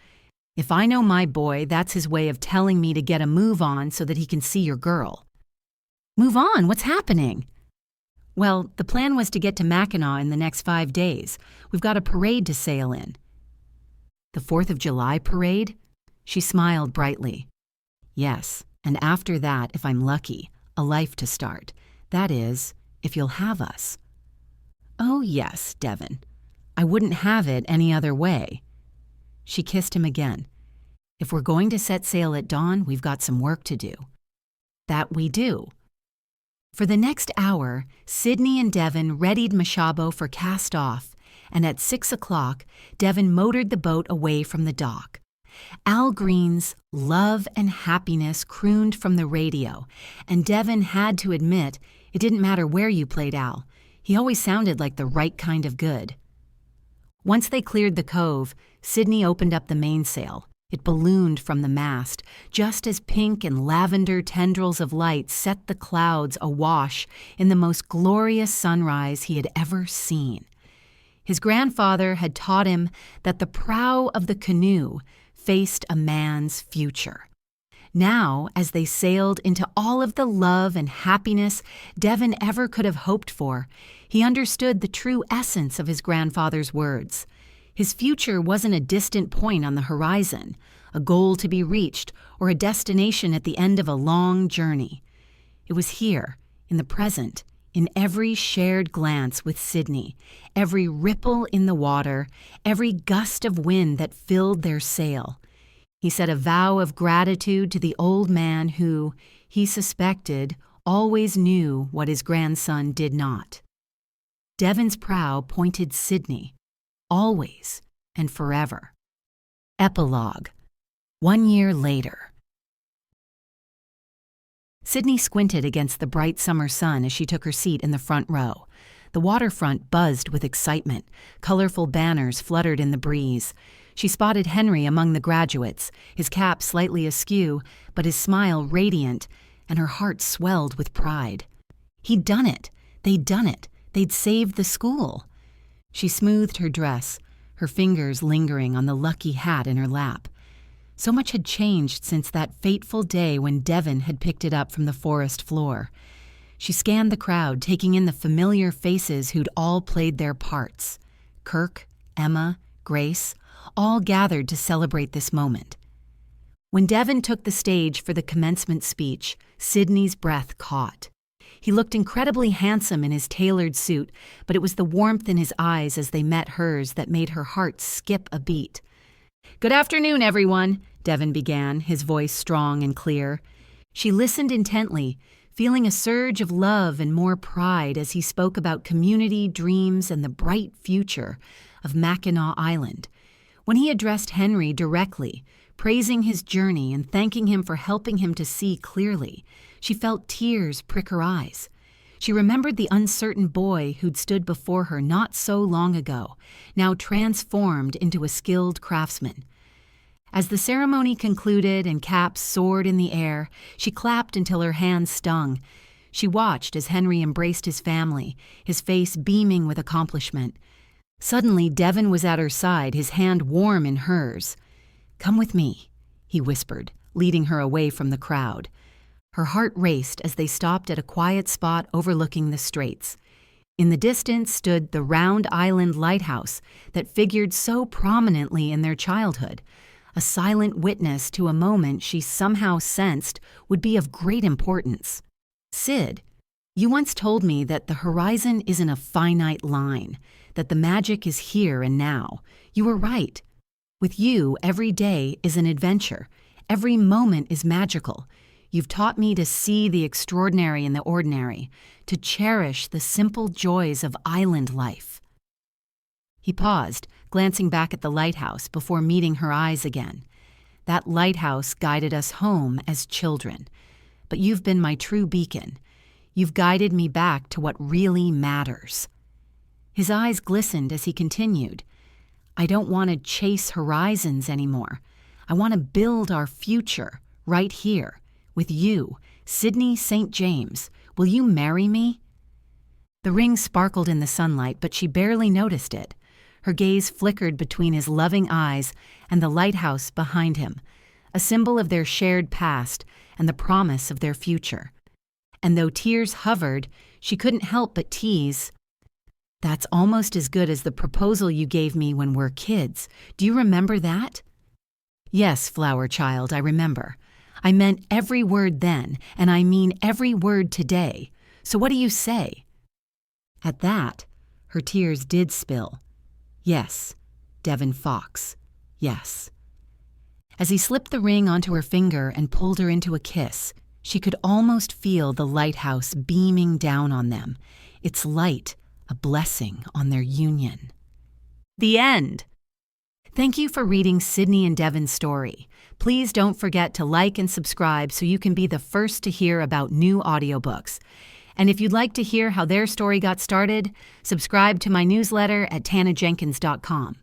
If I know my boy, that's his way of telling me to get a move on so that he can see your girl. Move on? What's happening? Well, the plan was to get to Mackinac in the next 5 days. We've got a parade to sail in. The 4th of July parade? She smiled brightly. Yes, and after that, if I'm lucky, a life to start. That is, if you'll have us. Oh yes, Devin. I wouldn't have it any other way. She kissed him again. If we're going to set sail at dawn, we've got some work to do. That we do. For the next hour, Sydney and Devin readied Mashabo for cast-off, and at 6 o'clock, Devin motored the boat away from the dock. Al Green's Love and Happiness crooned from the radio, and Devin had to admit it didn't matter where you played Al. He always sounded like the right kind of good. Once they cleared the cove, Sydney opened up the mainsail. It ballooned from the mast, just as pink and lavender tendrils of light set the clouds awash in the most glorious sunrise he had ever seen. His grandfather had taught him that the prow of the canoe faced a man's future. Now, as they sailed into all of the love and happiness Devin ever could have hoped for, he understood the true essence of his grandfather's words. His future wasn't a distant point on the horizon, a goal to be reached, or a destination at the end of a long journey. It was here, in the present, in every shared glance with Sydney, every ripple in the water, every gust of wind that filled their sail. He said a vow of gratitude to the old man who, he suspected, always knew what his grandson did not. Devin's prow pointed Sydney, always and forever. Epilogue. 1 year later. Sydney squinted against the bright summer sun as she took her seat in the front row. The waterfront buzzed with excitement. Colorful banners fluttered in the breeze. She spotted Henry among the graduates, his cap slightly askew, but his smile radiant, and her heart swelled with pride. He'd done it. They'd done it. They'd saved the school. She smoothed her dress, her fingers lingering on the lucky hat in her lap. So much had changed since that fateful day when Devin had picked it up from the forest floor. She scanned the crowd, taking in the familiar faces who'd all played their parts. Kirk, Emma, Grace, all gathered to celebrate this moment. When Devin took the stage for the commencement speech, Sydney's breath caught. He looked incredibly handsome in his tailored suit, but it was the warmth in his eyes as they met hers that made her heart skip a beat. "Good afternoon, everyone," Devin began, his voice strong and clear. She listened intently, feeling a surge of love and more pride as he spoke about community, dreams, and the bright future of Mackinac Island. When he addressed Henry directly, praising his journey and thanking him for helping him to see clearly, she felt tears prick her eyes. She remembered the uncertain boy who'd stood before her not so long ago, now transformed into a skilled craftsman. As the ceremony concluded and caps soared in the air, she clapped until her hands stung. She watched as Henry embraced his family, his face beaming with accomplishment. Suddenly, Devin was at her side, his hand warm in hers. "Come with me," he whispered, leading her away from the crowd. Her heart raced as they stopped at a quiet spot overlooking the straits. In the distance stood the Round Island lighthouse that figured so prominently in their childhood, a silent witness to a moment she somehow sensed would be of great importance. "Sid, You once told me that the horizon isn't a finite line, that the magic is here and now. You were right. With you, every day is an adventure. Every moment is magical. You've taught me to see the extraordinary in the ordinary, to cherish the simple joys of island life. He paused, glancing back at the lighthouse before meeting her eyes again. That lighthouse guided us home as children. But you've been my true beacon. You've guided me back to what really matters. His eyes glistened as he continued. I don't want to chase horizons anymore. I want to build our future right here with you, Sydney St. James. Will you marry me? The ring sparkled in the sunlight, but she barely noticed it. Her gaze flickered between his loving eyes and the lighthouse behind him, a symbol of their shared past and the promise of their future. And though tears hovered, she couldn't help but tease, "That's almost as good as the proposal you gave me when we're kids. Do you remember that?" "Yes, flower child, I remember. I meant every word then, and I mean every word today. So what do you say?" At that, her tears did spill. Yes, Devin Fox, yes. As he slipped the ring onto her finger and pulled her into a kiss, she could almost feel the lighthouse beaming down on them, its light a blessing on their union. The end. Thank you for reading Sydney and Devin's story. Please don't forget to like and subscribe so you can be the first to hear about new audiobooks. And if you'd like to hear how their story got started, subscribe to my newsletter at tanajenkins.com.